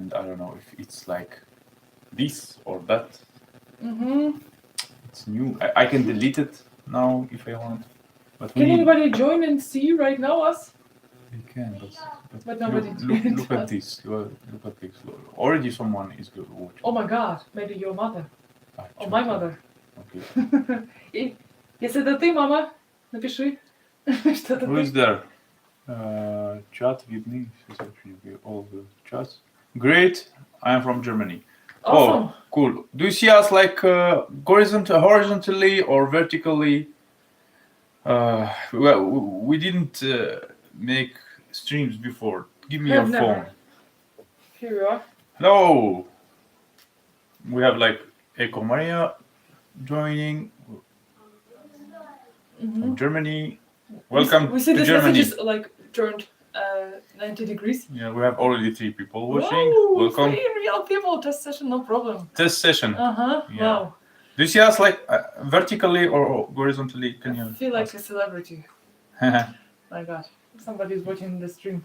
and I don't know if it's like this or that. It's new. I can delete it now if I want. But can anybody join and see right now us? We can, but nobody. Look at this. Look at this. Already someone is watching. Oh my God! Maybe your mother. Or my mother. Okay. Если это ты, мама, напиши. Who is there? Chat видны. All the chats. Great. I am from Germany. Awesome. Oh, cool. Do you see us like horizontally or vertically? Well, we didn't make streams before. Give me your phone. Here you are. Hello. We have like Eco Maria joining from Germany. Welcome we see to this Germany. message is like turned 90 degrees. Yeah, we have already 3 people watching. Whoa, welcome. 3 real people. Test session, no problem. Test session. Yeah. Wow. Do you see us like vertically or horizontally? Can you? I feel like a celebrity. My God, somebody's watching the stream.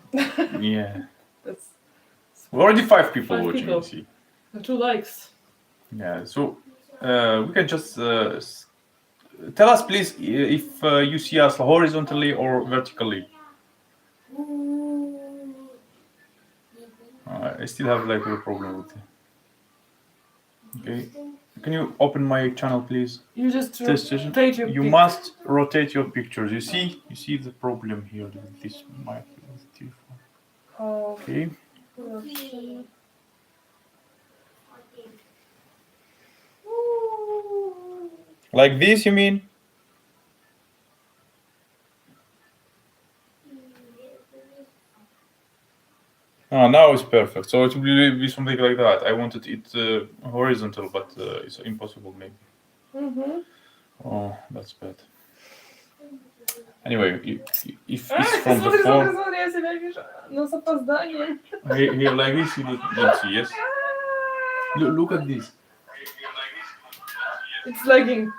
Yeah. That's already 5 people watching. You see. And 2 likes. Yeah. So we can just tell us, please, if you see us horizontally or vertically. I still have like a problem with it. Okay. Can you open my channel, please? You just rotate your. You must rotate your pictures. You see the problem here with this mic. Okay. Like this, you mean? Now it's perfect. So it will be something like that. I wanted it horizontal, but it's impossible maybe. Oh, that's bad. Anyway, if it's from the phone. Here like this, you don't see, yes? Look at this. It's lagging.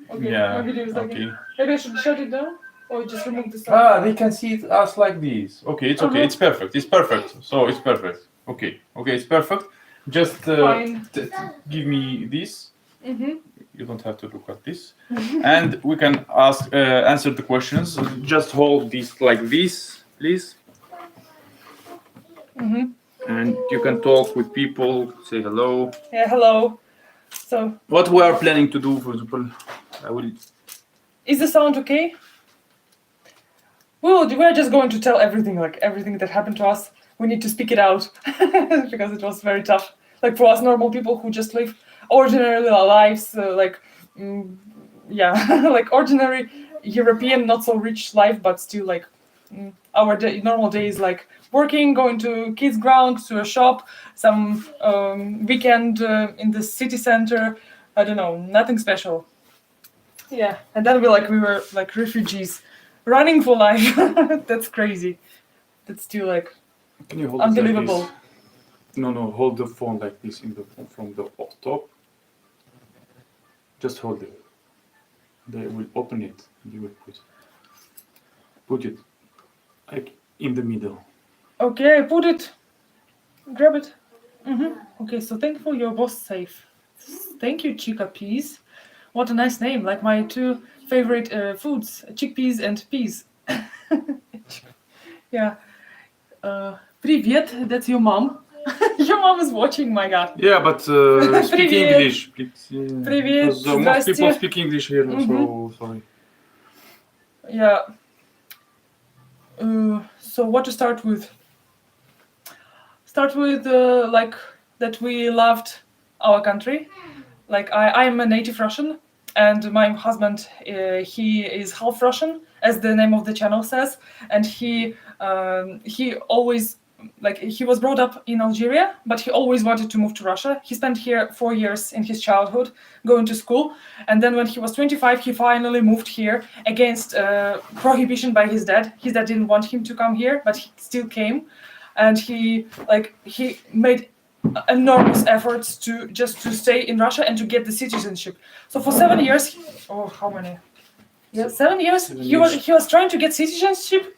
Okay, yeah, my video is lagging. Okay. Maybe I should shut it down or just remove the sound. They can see us like this. Okay, it's okay. It's perfect. So it's perfect. Okay, it's perfect. Just give me this. You don't have to look at this. And we can answer the questions. Just hold this like this, please. And you can talk with people, say hello. Yeah, hello. So what we are planning to do, for example, Is the sound okay? We're just going to tell everything that happened to us. We need to speak it out because it was very tough. Like for us normal people who just live ordinary lives, like ordinary European, not so rich life, but still like our normal days, like working, going to kids' ground, to a shop, some weekend in the city center. I don't know, nothing special. Yeah, and then we were like refugees, running for life. That's crazy. That's still like unbelievable. Like no, hold the phone like this from the top. Just hold it. They will open it. You will put it like in the middle. Okay, put it. Grab it. Okay, so thankful your boss safe. Thank you, Chica Peas. What a nice name, like my 2 favorite foods, chickpeas and peas. Yeah. Привет, that's your mom. Your mom is watching, my God. Yeah, but speak English. Привет, most people speak English here, so sorry. Yeah. So what to start with? Start with like that we loved our country. Like I'm a native Russian, and my husband he is half Russian, as the name of the channel says, and he always he was brought up in Algeria, but he always wanted to move to Russia. He spent here 4 years in his childhood going to school, and then when he was 25, he finally moved here against prohibition by his dad. His dad didn't want him to come here, but he still came, and he made enormous efforts to stay in Russia and to get the citizenship. So for 7 years, how many? Yeah, 7 years. 7 He was trying to get citizenship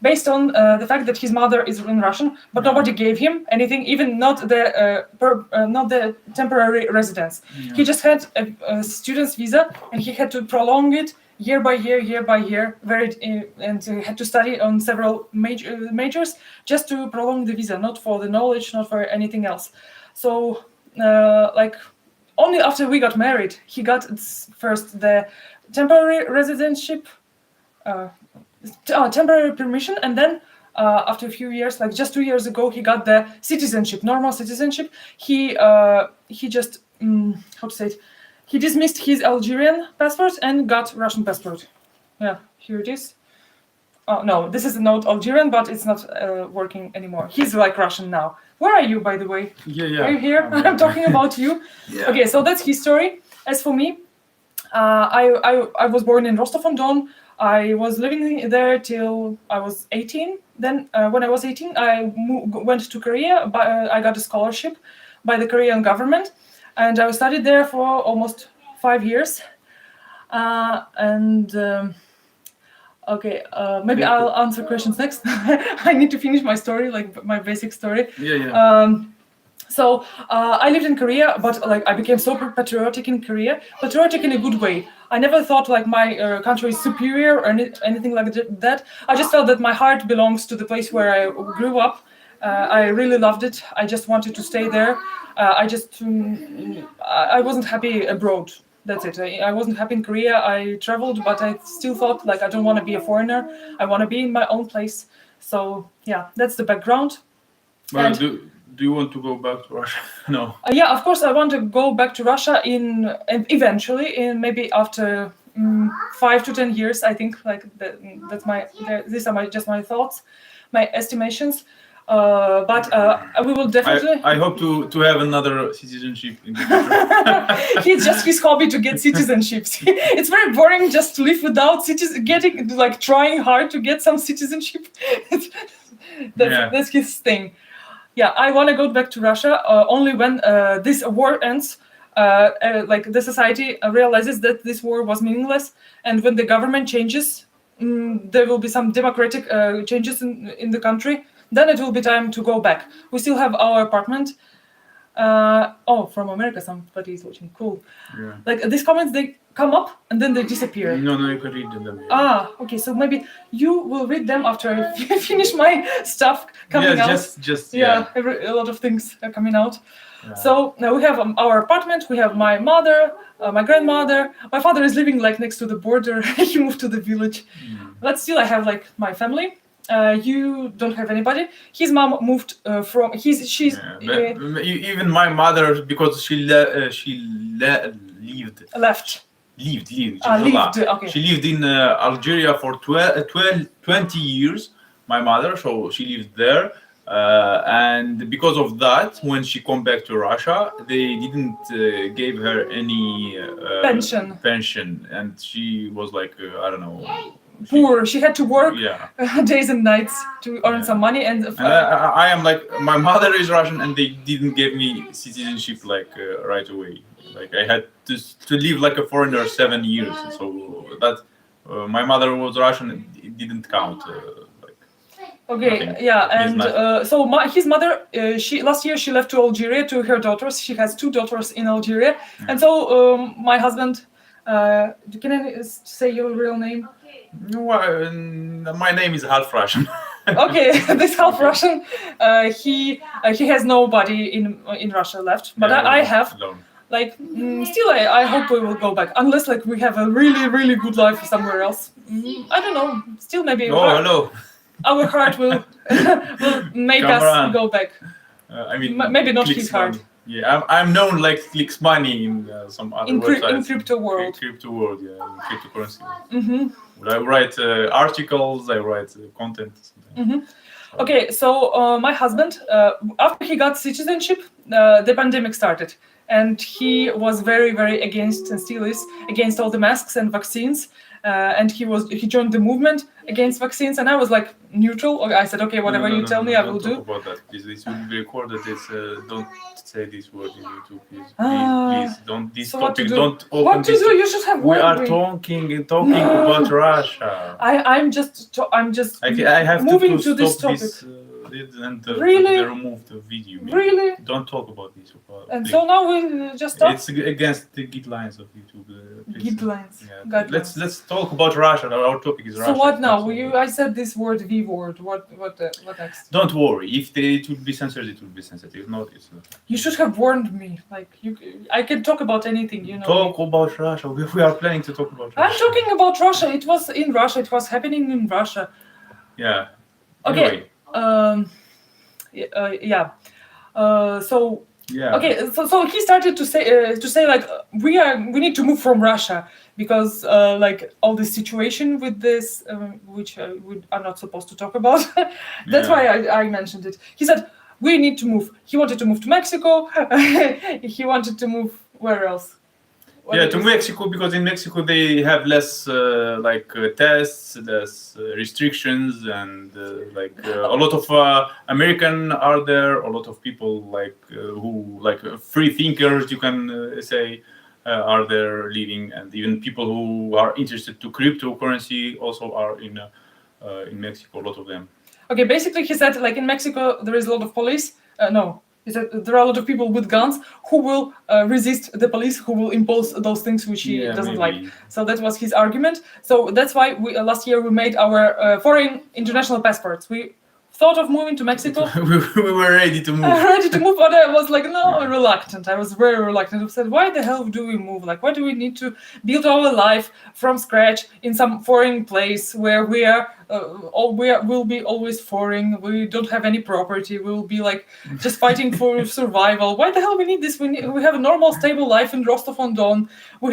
based on the fact that his mother is in Russian, but nobody gave him anything, even not the temporary residence. Yeah. He just had a student's visa, and he had to prolong it year by year, and he had to study on several majors just to prolong the visa, not for the knowledge, not for anything else. So, only after we got married, he got first the temporary residentship, temporary permission, and then after a few years, like just 2 years ago, he got the citizenship, normal citizenship. He just how to say it? He dismissed his Algerian passport and got Russian passport. Yeah, here it is. Oh no, this is not Algerian, but it's not working anymore. He's like Russian now. Where are you, by the way? Yeah. Are you here? I'm talking about you. Yeah. Okay, so that's his story. As for me, I was born in Rostov-on-Don. I was living there till I was 18. Then, when I was 18, I went to Korea. I got a scholarship by the Korean government, and I studied there for almost 5 years. Maybe I'll answer questions next. I need to finish my story, like my basic story. Yeah. So I lived in Korea, but like I became so patriotic in Korea, patriotic in a good way. I never thought like my country is superior or anything like that. I just felt that my heart belongs to the place where I grew up. I really loved it. I just wanted to stay there. I wasn't happy abroad. That's it. I wasn't happy in Korea. I traveled, but I still thought like I don't want to be a foreigner. I want to be in my own place. So yeah, that's the background. Well, do you want to go back to Russia? No. Yeah, of course I want to go back to Russia eventually, in maybe after 5 to 10 years. I think like these are just my thoughts, my estimations. But we will definitely. I hope to have another citizenship in the future. It's just his hobby to get citizenships. It's very boring just to live without trying hard to get some citizenship. That's his thing. Yeah, I want to go back to Russia only when this war ends. The society realizes that this war was meaningless, and when the government changes, there will be some democratic changes in the country. Then it will be time to go back. We still have our apartment. From America, somebody is watching. Cool. Yeah. Like these comments, they come up and then they disappear. No, you can read them. Okay. So maybe you will read them after I finish my stuff coming out. A lot of things are coming out. Yeah. So now we have our apartment. We have my mother, my grandmother. My father is living like next to the border. He moved to the village. But still, I have like my family. You don't have anybody. His mom moved from. Even my mother, because she left. Okay. She lived in Algeria for 20 years. My mother, so she lived there. And because of that, when she come back to Russia, they didn't give her any pension, and she was like I don't know, poor. She had to work days and nights to earn some money. And I am like, my mother is Russian, and they didn't give me citizenship like right away. Like I had to live like a foreigner 7 years, so that my mother was Russian. It didn't count. His mother, last year she left to Algeria to her daughters. She has 2 daughters in Algeria, and so my husband. Can I say your real name? My name is half Russian. Okay, this half Russian. He has nobody in Russia left, but I have. Alone. Like still, I hope we will go back, unless like we have a really really good life somewhere else. I don't know. Still maybe. Hello. Our heart will make us go back. Maybe not his heart. Yeah, I'm known like clicks money in some other websites. In crypto world. Crypto world, in cryptocurrency. I write articles, I write content. Okay, so my husband, after he got citizenship, the pandemic started. And he was very, very against, and still is, against all the masks and vaccines. and he joined the movement against vaccines, and I was like neutral. I said, okay, whatever you tell me, I will do. Don't talk about that. This will be recorded. Don't say this word in YouTube, please. Please don't. This so topic. Do? Don't open what to this. do? You should have. We are talking about Russia. I'm just. I have moving to this stop topic. this. And Really? remove the video. Really? Don't talk about this. And please. so now we just stop. It's against the guidelines of YouTube. Guidelines. Yeah. Let's talk about Russia. Our topic is Russia. So what now? I said this word, V word. What next? Don't worry. If it will be censored, it will be censored. If not, it's not. You should have warned me. Like I can talk about anything. You know. Talk about Russia. We are planning to talk about Russia. I'm talking about Russia. It was in Russia. It was happening in Russia. Yeah. Okay. Anyway. Yeah. So. Yeah. Okay. So he started to say like we need to move from Russia because like all this situation with this which we are not supposed to talk about. That's why I mentioned it. He said we need to move. He wanted to move to Mexico. He wanted to move where else? To Mexico, because in Mexico they have less tests, less restrictions, and a lot of American are there. A lot of people who free thinkers, you can say, are there living, and even people who are interested to cryptocurrency also are in Mexico. A lot of them. Okay, basically he said like in Mexico there is a lot of police. No. He said there are a lot of people with guns who will resist the police, who will impose those things which he doesn't like. So that was his argument. So that's why last year we made our foreign international passports. We thought of moving to Mexico. We were ready to move. But I was like, no, reluctant. I was very reluctant. I said, why the hell do we move? Like, why do we need to build our life from scratch in some foreign place where we will be always foreign? We don't have any property. We will be like just fighting for survival. Why the hell we need this? We have a normal, stable life in Rostov-on-Don. We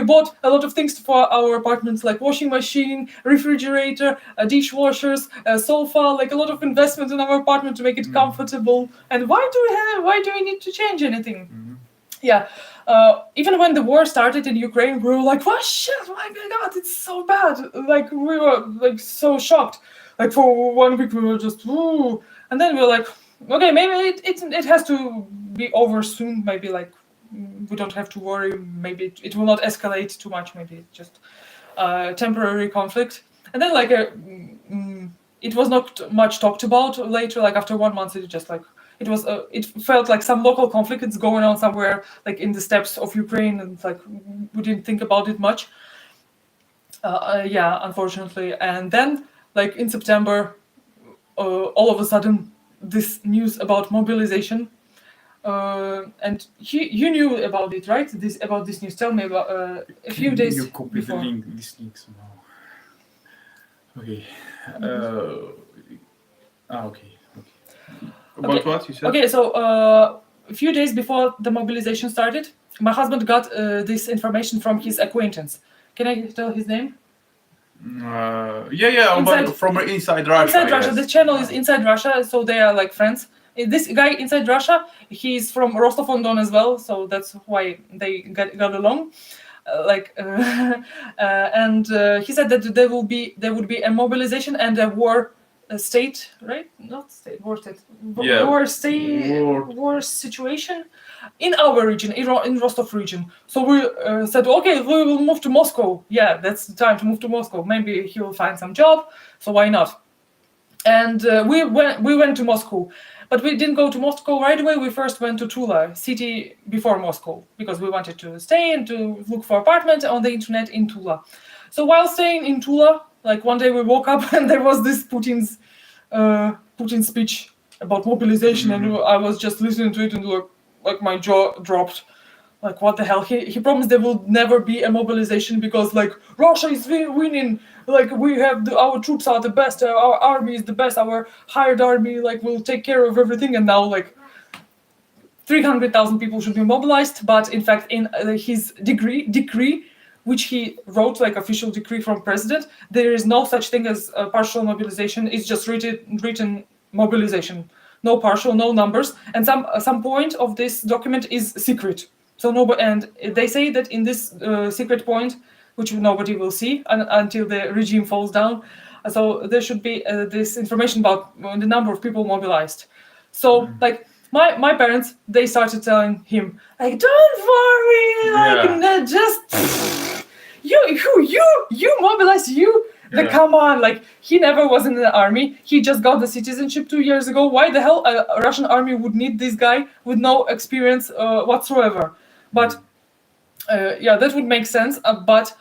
bought a lot of things for our apartments, like washing machine, refrigerator, dishwashers, sofa, like a lot of investment in our apartment to make it comfortable. And why do we need to change anything? Mm-hmm. Yeah. Even when the war started in Ukraine, we were like, "What shit? Oh my God, it's so bad!" Like we were like so shocked. Like for 1 week, we were just, "Ooh," and then we were like, "Okay, maybe it has to be over soon. Maybe like we don't have to worry. Maybe it will not escalate too much. Maybe it's just temporary conflict." And then like it was not much talked about later. Like after 1 month, it just like. It felt like some local conflict is going on somewhere like in the steppes of Ukraine, and like we didn't think about it much. Unfortunately. And then like in September, all of a sudden this news about mobilization, and you knew about it, right? About this news. Tell me about a few days you copy before. This link somehow. Okay. Okay. About what you said? Okay, so a few days before the mobilization started, my husband got this information from his acquaintance. Can I tell his name? From Inside Russia. Inside Russia. The channel is Inside Russia, so they are like friends. This guy Inside Russia, he's from Rostov-on-Don as well, so that's why they got along. And he said that there would be a mobilization and a war. State, right? Not state, war state. War situation in our region, in Rostov region. So we said, okay, we will move to Moscow. Yeah, that's the time to move to Moscow. Maybe he will find some job, so why not? And we went to Moscow, but we didn't go to Moscow right away. We first went to Tula, city before Moscow, because we wanted to stay and to look for apartment on the internet in Tula. So while staying in Tula, like one day we woke up and there was this Putin's speech about mobilization, and I was just listening to it and like my jaw dropped. Like what the hell? He promised there will never be a mobilization because like Russia is winning. Like we have our troops are the best. Our army is the best. Our hired army like will take care of everything. And now like 300,000 people should be mobilized. But in fact, in his decree, which he wrote, like official decree from president, there is no such thing as partial mobilization. It's just written mobilization, no partial, no numbers, and some point of this document is secret. So and they say that in this secret point, which nobody will see until the regime falls down. So there should be this information about the number of people mobilized. So like my parents, they started telling him like, don't worry, like just you mobilize you. Like, come on, like he never was in the army. He just got the citizenship 2 years ago. Why the hell a Russian army would need this guy with no experience whatsoever? But that would make sense. But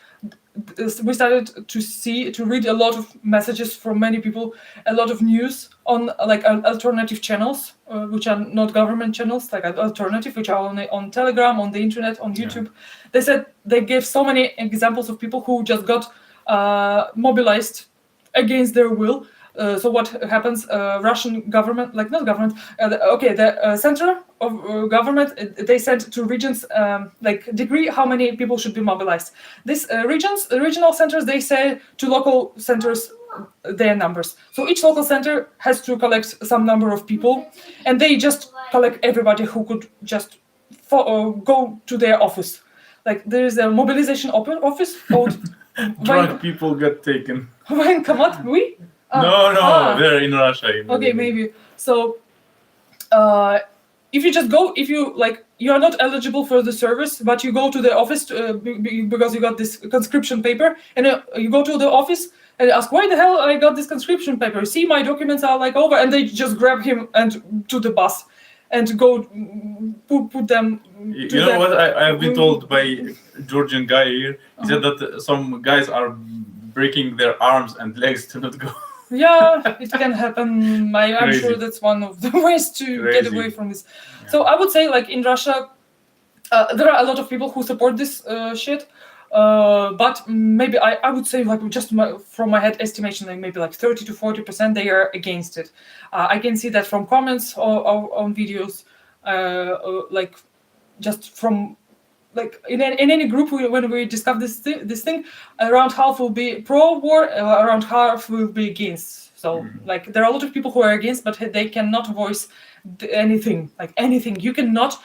we started to read a lot of messages from many people, a lot of news on like alternative channels, which are not government channels, like alternative, which are on Telegram, on the internet, on YouTube. They said they gave so many examples of people who just got mobilized against their will. So what happens? Russian government, like not government, the center of government, they sent to regions like decree how many people should be mobilized. These regional centers, they say to local centers their numbers. So each local center has to collect some number of people, and they just collect everybody who could just go to their office. Like there is a mobilization office called. Drunk people get taken. Военкомат, oui? They're in Russia. Okay, maybe. So, if you just go, if you like, you are not eligible for the service, but you go to the office because you got this conscription paper, and you go to the office and ask, why the hell I got this conscription paper? See, my documents are like over, and they just grab him and to the bus and go put them. You know what I have been told by a Georgian guy here? He said that some guys are breaking their arms and legs to not go. Yeah, it can happen. I'm sure that's one of the ways to get away from this. Yeah. So I would say, like in Russia, there are a lot of people who support this shit. But maybe I would say, like, just from my head estimation, like maybe like 30 to 40% they are against it. I can see that from comments on videos, like just from like in any group when we discuss this thing, around half will be pro-war, around half will be against. So like there are a lot of people who are against, but they cannot voice anything, like anything. You cannot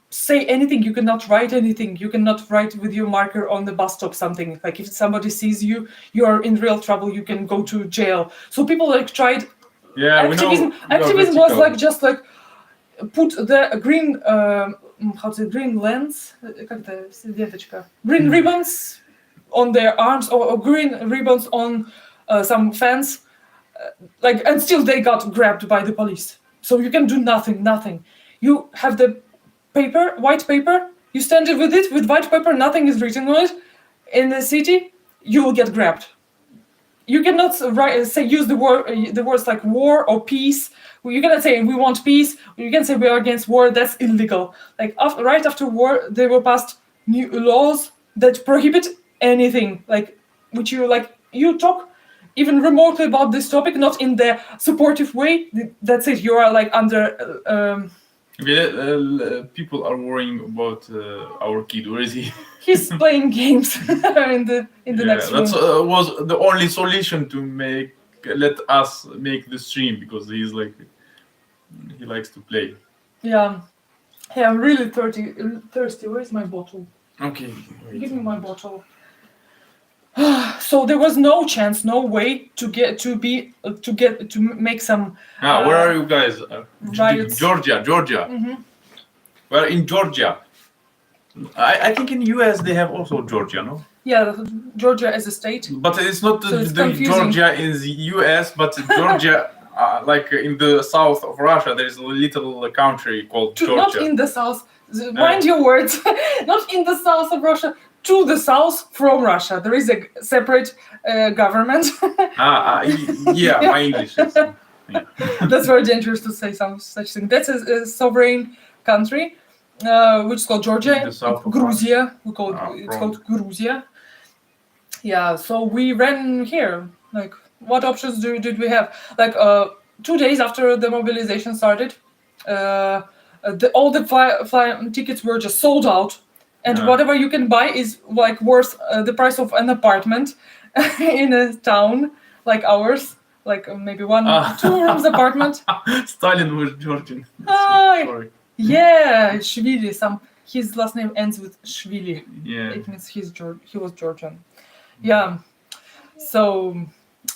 say anything, you cannot write anything, you cannot write with your marker on the bus stop something. Like if somebody sees you, you are in real trouble, you can go to jail. So people like tried activism. Activism was like just like put the green green lens, green ribbons on their arms, or green ribbons on some fence, like, and still they got grabbed by the police. So you can do nothing. You have the paper, white paper, you stand with it with white paper, nothing is written on it. In the city, you will get grabbed. You cannot use the words like war or peace. You cannot say we want peace. You can say we are against war. That's illegal. Like right after war, there were passed new laws that prohibit anything like which you talk even remotely about this topic, not in the supportive way. That's it. You are like under. People are worrying about our kid. Where is he? He's playing games in the next room. That was the only solution to let us make the stream, because he likes to play. Yeah, I'm really thirsty. Where's my bottle? Okay, give me my bottle. So there was no chance, no way to make some. Where are you guys? Riots. Georgia. Mm-hmm. We're in Georgia. I think in US they have also Georgia, no? Yeah, Georgia as a state. But it's not so it's the Georgia in the US, but Georgia, like in the south of Russia, there is a little country called Georgia. Not in the south. Mind your words. Not in the south of Russia. To the south from Russia, there is a separate government. Yeah, my English is. Yeah. That's very dangerous to say such thing. That's a sovereign country, which is called Georgia. Gruzia. It's called Gruzia. Yeah. So we ran here. Like, what options did we have? Like, 2 days after the mobilization started, all the flight tickets were just sold out. And whatever you can buy is like worth the price of an apartment in a town like ours, like maybe 1-2 rooms apartment. Stalin was Georgian. Yeah, Shvili, his last name ends with Shvili. Yeah. It means he was Georgian. Yeah. So,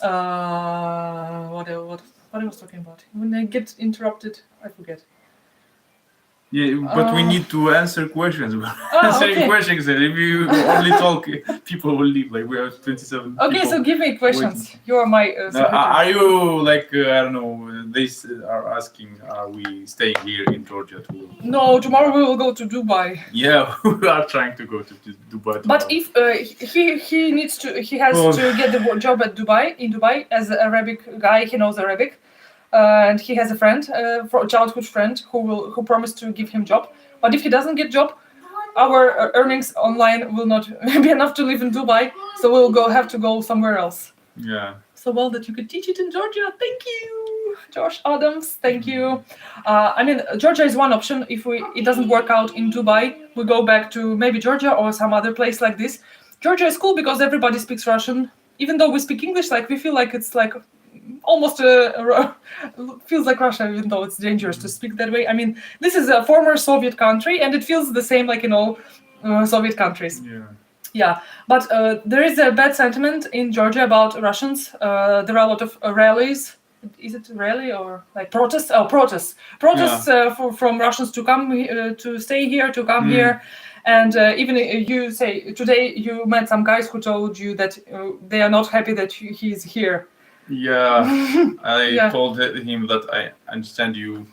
what I was talking about? When I get interrupted, I forget. Yeah, but we need to answer questions. Answering okay. questions. If you only talk, people will leave. Like we have 27. Okay, people so give me questions. waiting. You are my secretary. Are you like I don't know? They are asking, are we staying here in Georgia too? No, tomorrow we will go to Dubai. Yeah, we are trying to go to Dubai tomorrow. But if he has to get the job at in Dubai as an Arabic guy. He knows Arabic. And he has a friend, childhood friend, who promised to give him job. But if he doesn't get job, our earnings online will not be enough to live in Dubai, so we'll have to go somewhere else. Yeah. So well that you could teach it in Georgia. Thank you, Josh Adams. Thank you. I mean, Georgia is one option. If it doesn't work out in Dubai, we go back to maybe Georgia or some other place like this. Georgia is cool because everybody speaks Russian. Even though we speak English, like we feel like it's like almost feels like Russia, even though it's dangerous to speak that way. I mean, this is a former Soviet country, and it feels the same like in all Soviet countries. Yeah. Yeah, but there is a bad sentiment in Georgia about Russians. There are a lot of rallies. Is it rally or like protests? Oh, protests from Russians to come to stay here, to come here. And even you say today you met some guys who told you that they are not happy that he's here. Yeah, I told him that I understand you,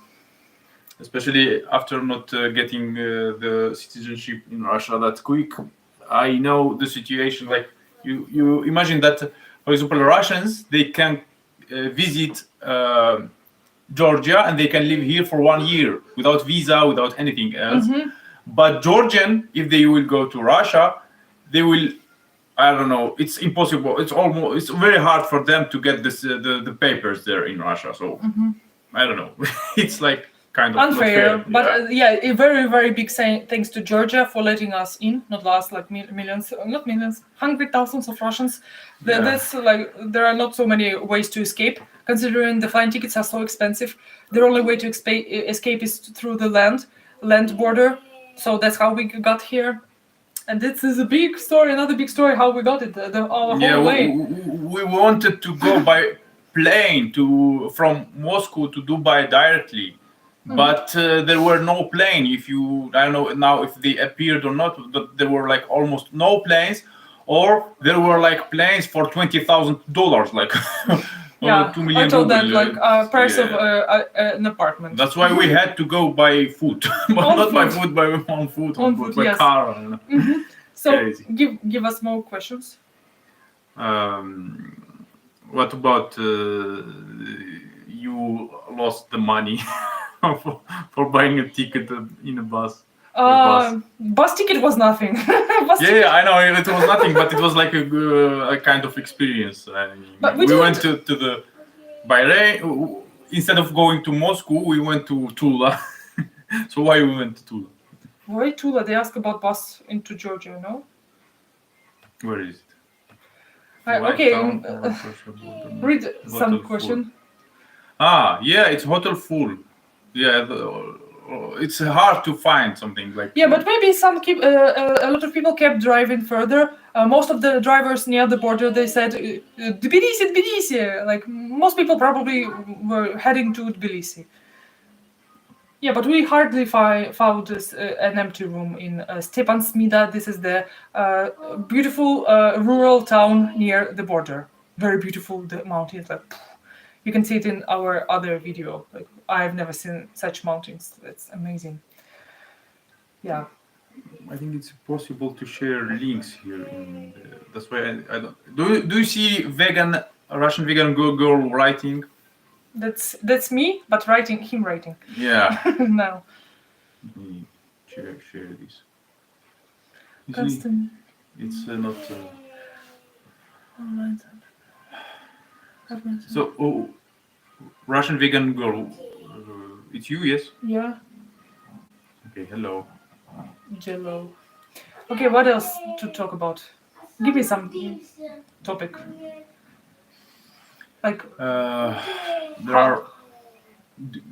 especially after not getting the citizenship in Russia that quick. I know the situation. Like you imagine that, for example, Russians, they can visit Georgia and they can live here for 1 year without visa, without anything else. But Georgian, if they will go to Russia, they will. I don't know. It's impossible. It's very hard for them to get this the papers there in Russia. So I don't know. It's like kind of unfair. But a very, very big thanks to Georgia for letting us in. Not last like millions, not millions, hundred thousands of Russians. That's like there are not so many ways to escape. Considering the flight tickets are so expensive, the only way to escape is through the land border. So that's how we got here. And this is a big story, another big story, how we got it the whole way. We wanted to go by plane from Moscow to Dubai directly, but there were no plane. I don't know now if they appeared or not, but there were like almost no planes, or there were like planes for $20,000, like 2 million. I told ruble, that like price of an apartment. That's why we had to go by foot, but not by foot, by on foot, by car. So crazy. give us more questions. What about you lost the money for buying a ticket in a bus? Bus ticket was nothing. I know it was nothing, but it was like a kind of experience. But we went to the Bahrain. Instead of going to Moscow, we went to Tula. So why we went to Tula? Why Tula? They ask about bus into Georgia, no? Where is it? Read some question. It's hotel full. Yeah, it's hard to find something like. Yeah, but maybe a lot of people kept driving further. Most of the drivers near the border, they said Tbilisi. Like most people probably were heading to Tbilisi. Yeah, but we hardly found an empty room in Stepan Smida. This is the beautiful rural town near the border. Very beautiful, the mountains. Like, you can see it in our other video. Like I've never seen such mountains. It's amazing. Yeah. I think it's possible to share links here. That's why I don't. Do you see Russian vegan girl writing? That's me, but him writing. Yeah. No. Share this. Constant. It's not. Online. So, Russian vegan girl, it's you, yes? Yeah. Okay, hello. Jello. Okay, what else to talk about? Give me some topic. Like there are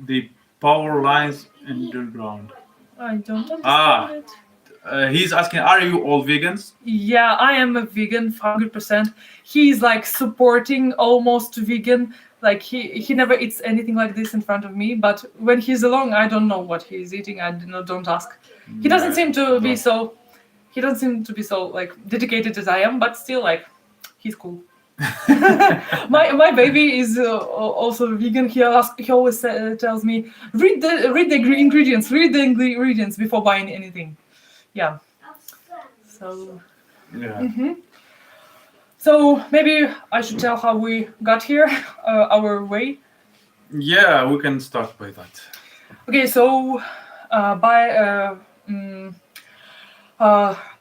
the power lines underground. I don't understand it. He's asking, are you all vegans? Yeah, I am a vegan, 100%. He's like supporting almost vegan. Like he never eats anything like this in front of me. But when he's alone, I don't know what he's eating. I don't ask. He doesn't seem to be so. He doesn't seem to be so like dedicated as I am. But still, like, he's cool. my baby is also vegan. He always tells me, read the ingredients before buying anything. Yeah. So. Yeah. So maybe I should tell how we got here, our way. Yeah, we can start by that. Okay, so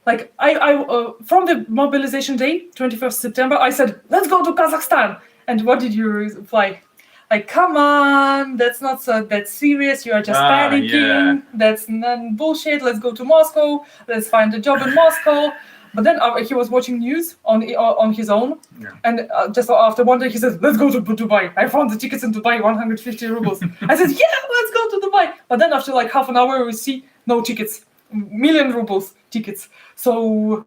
like I from the mobilization day, 21st September, I said, let's go to Kazakhstan. And what did you reply? Like, come on, that's not so that serious. You are just panicking. Yeah. That's bullshit. Let's go to Moscow. Let's find a job in Moscow. But then he was watching news on his own. Yeah. And just after one day, he said, let's go to Dubai. I found the tickets in Dubai, 150 rubles. I said, yeah, let's go to Dubai. But then after like half an hour, we see no tickets, million rubles tickets. So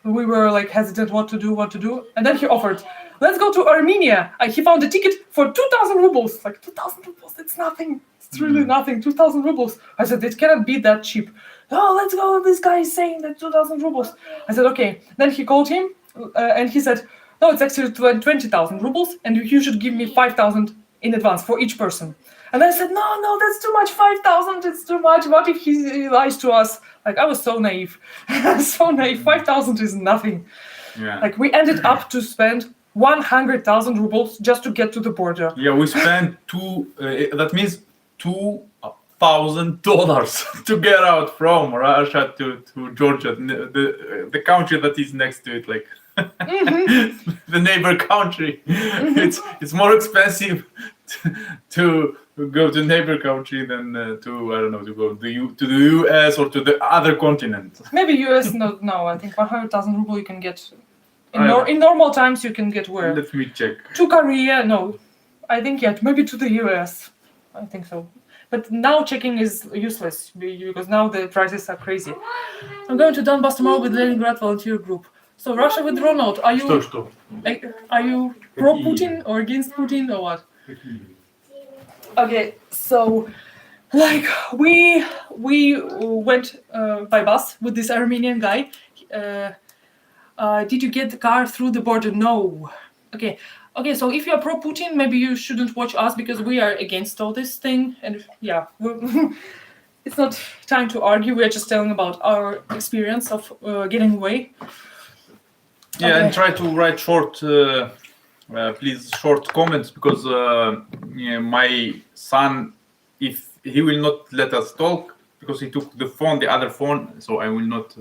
we were like hesitant what to do. And then he offered, let's go to Armenia. He found a ticket for 2,000 rubles. Like 2,000 rubles, it's nothing. It's really nothing. 2,000 rubles. I said, it cannot be that cheap. Oh, let's go. This guy is saying that 2,000 rubles. I said, okay. Then he called him and he said, no, it's actually 20,000 rubles and you should give me 5,000 in advance for each person. And I said, no, that's too much. 5,000, it's too much. What if he lies to us? Like, I was so naive. So naive. 5,000 is nothing. Yeah. Like, we ended up to spend 100,000 rubles just to get to the border. Yeah, we spent that means $2,000 to get out from Russia to Georgia, the country that is next to it, like the neighbor country. It's more expensive to go to neighbor country than to go to the US or to the other continent. Maybe US, no. I think 100,000 rubles you can get in normal times. You can get where? Let me check. To Korea, no. I think maybe to the US. I think so. But now checking is useless because now the prices are crazy. I'm going to Donbass tomorrow with Leningrad volunteer group. So Russia will draw out. Are you pro Putin or against Putin or what? Okay, so like we went by bus with this Armenian guy. Did you get the car through the border? No. Okay, so if you're pro-Putin, maybe you shouldn't watch us because we are against all this thing. And yeah, it's not time to argue. We're just telling about our experience of getting away. Yeah, okay. And try to write short comments because my son, if he will not let us talk because he took the other phone, so I will not...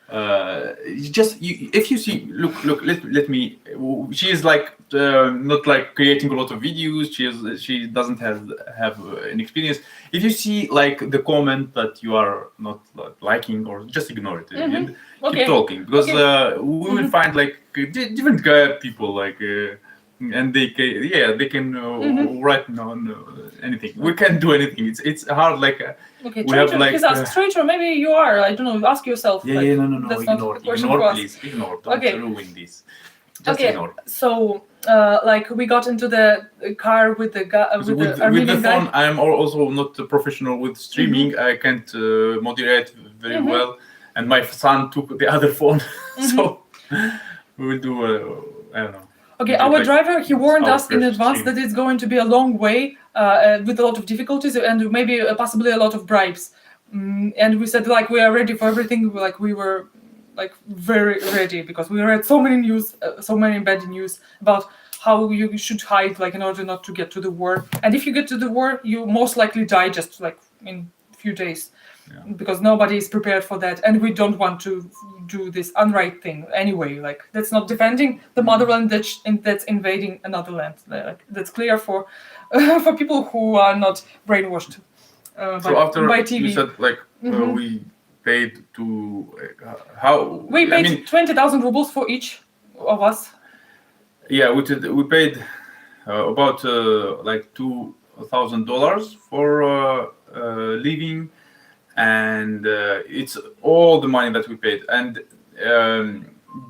if you see, look, let me. She is like not like creating a lot of videos. She doesn't have an experience. If you see like the comment that you are not liking, or just ignore it and keep talking because we will find like different people like. And they can write on anything. We can't do anything. It's hard. Like we have like. Please ask straight, or maybe you are. I don't know. Ask yourself. No. Ignore, please. Ignore. Don't ruin this. Just ignore. So, like we got into the car with the guy with the Armenian guy. Phone, I'm also not a professional with streaming. I can't moderate very well, and my son took the other phone. So we will do. I don't know. Okay, our driver, he warned us in advance that it's going to be a long way with a lot of difficulties and maybe possibly a lot of bribes. And we said, like, we are ready for everything. Like, we were, like, very ready because we read so many bad news about how you should hide, like, in order not to get to the war. And if you get to the war, you most likely die just, like, in a few days. Yeah. Because nobody is prepared for that, and we don't want to do this unright thing anyway. Like, that's not defending the motherland, that's invading another land. Like, that's clear for people who are not brainwashed by TV. You said like we paid to we paid 20,000 rubles for each of us. Yeah, we paid about like $2,000 for living. and it's all the money that we paid. And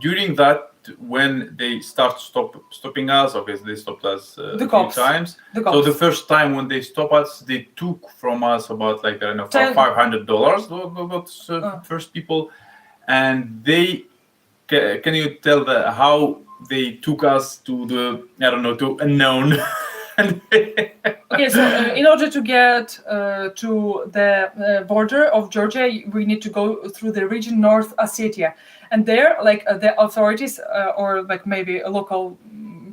during that, when they stopping us, obviously they stopped us The a cops. few times. The So the cops. first time when they stopped us, they took from us about like I don't know $500. Those first people, and they can you tell how they took us to the I don't know to unknown. Okay, so in order to get to the border of Georgia, we need to go through the region North Ossetia, and there, like the authorities or like maybe local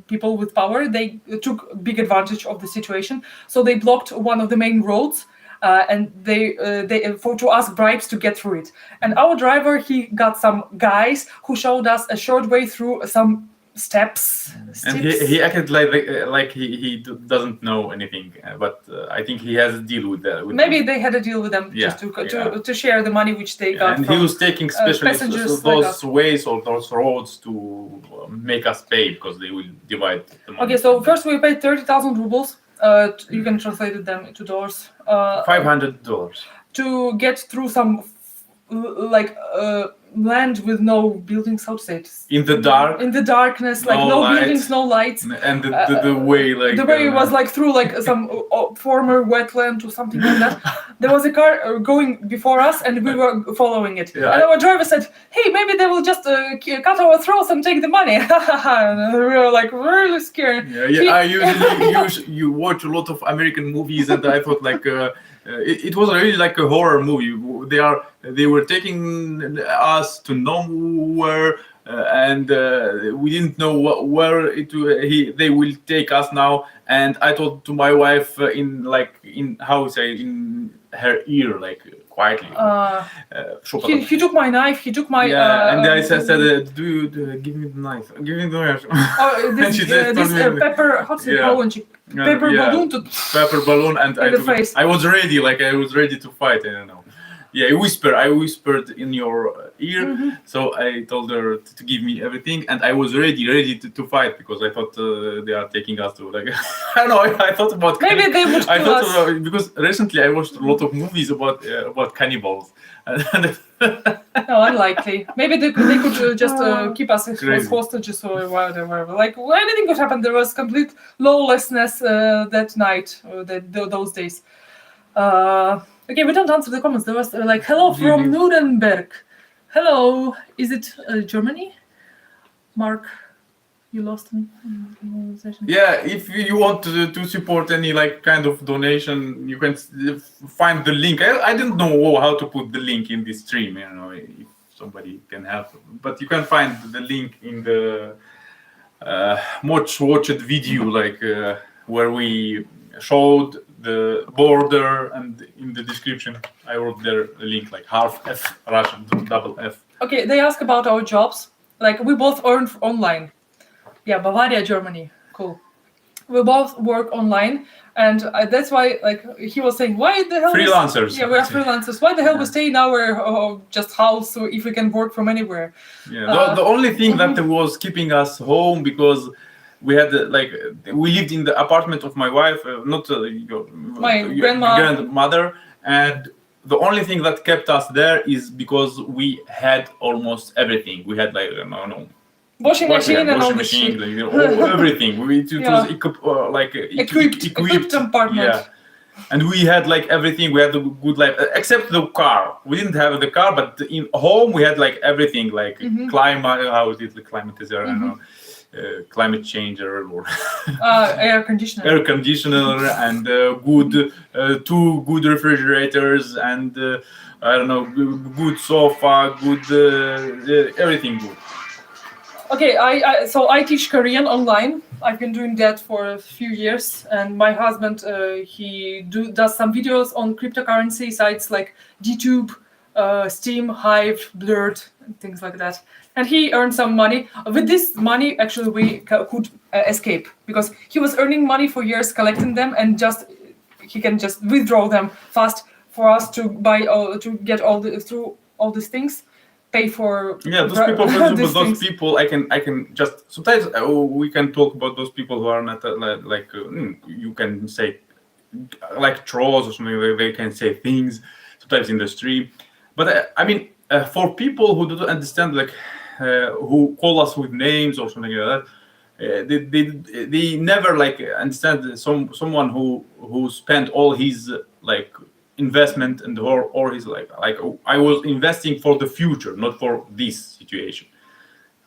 people with power, they took big advantage of the situation. So they blocked one of the main roads, and they to ask bribes to get through it. And our driver, he got some guys who showed us a short way through some steps. And he acted like he doesn't know anything, but I think he has a deal with that. Maybe they had a deal with them just to share the money which they got. And from he was taking specially those ways or those roads to make us pay because they will divide the money. Okay, so first we paid 30,000 rubles. You can translate them to dollars. $500 to get through some land with no buildings outside. In the dark. In the darkness, like no buildings, no lights. And the way like. The way was like through like some former wetland or something like that. There was a car going before us, and we were following it. Yeah, and our driver said, "Hey, maybe they will just cut our throats and take the money." And we were like really scared. I usually you watch a lot of American movies, and I thought like. It was really like a horror movie. They were taking us to nowhere, and we didn't know where they will take us now. And I told to my wife in her ear, like quietly. He took my knife. He took my. And I said, "Do you give me the knife? Give me the knife." This pepper. How's it called? Pepper balloon to pepper balloon, and I was ready. Like I was ready to fight. I don't know. Yeah, I whispered in your ear. So I told her to give me everything, and I was ready to fight because I thought they are taking us to like I don't know. I thought about maybe they would kill us. Because recently I watched a lot of movies about cannibals. No, unlikely. Maybe they could just keep us as hostages or whatever. Like anything could happen. There was complete lawlessness that night, those days. Okay, we don't answer the comments. There was like, "Hello from Nuremberg." Hello, is it Germany? Mark, you lost in mobilization. Yeah, if you want to support any like kind of donation, you can find the link. I didn't know how to put the link in this stream. You know, if somebody can help, but you can find the link in the much watched video, like where we showed the border, and in the description I wrote there a link like half F Russian, double F. Okay, they ask about our jobs. Like we both earn online. Yeah, Bavaria, Germany. Cool. We both work online, and that's why, like, he was saying, why the hell? Freelancers. We are freelancers. Why the hell we stay in our just house if we can work from anywhere? Yeah. The only thing that was keeping us home because we had we lived in the apartment of my wife, not my grandmother, and the only thing that kept us there is because we had almost everything. We had like washing machine and all this shit. Everything. It was equipped apartment. Yeah. And we had like everything. We had a good life, except the car. We didn't have the car, but in home we had like everything, like climate. How is it? The climatizer? I don't know. Climate changer or air conditioner and two good refrigerators and I don't know, good sofa, good everything good. Okay, so I teach Korean online. I've been doing that for a few years, and my husband he does some videos on cryptocurrency sites like DTube, Steam, Hive, Blurred, and things like that. And he earned some money. With this money, actually, we could escape because he was earning money for years, collecting them, and he can just withdraw them fast for us to buy to get through all these things. Pay for those people I can just sometimes we can talk about those people who are not you can say like trolls or something. They can say things. types in the stream. But I mean, for people who don't understand, like who call us with names or something like that, they never like understand someone who spent all his like investment and or his like oh, I was investing for the future, not for this situation.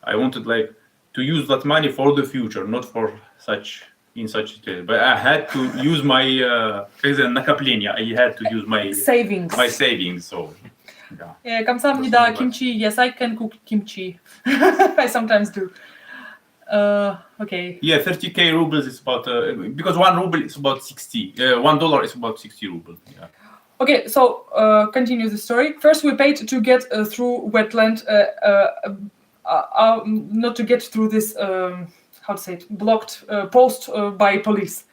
I wanted like to use that money for the future, not for such situation. But I had to use my накопления. I had to use my savings. So yeah. Kamsamnida da kimchi. Yes, I can cook kimchi. I sometimes do. Okay. Yeah, 30k rubles is about because 1 ruble is about 60. $1 is about 60 rubles. Yeah. Okay, so continue the story. First, we paid to get through wetland, not to get through this how to say it, blocked post by police.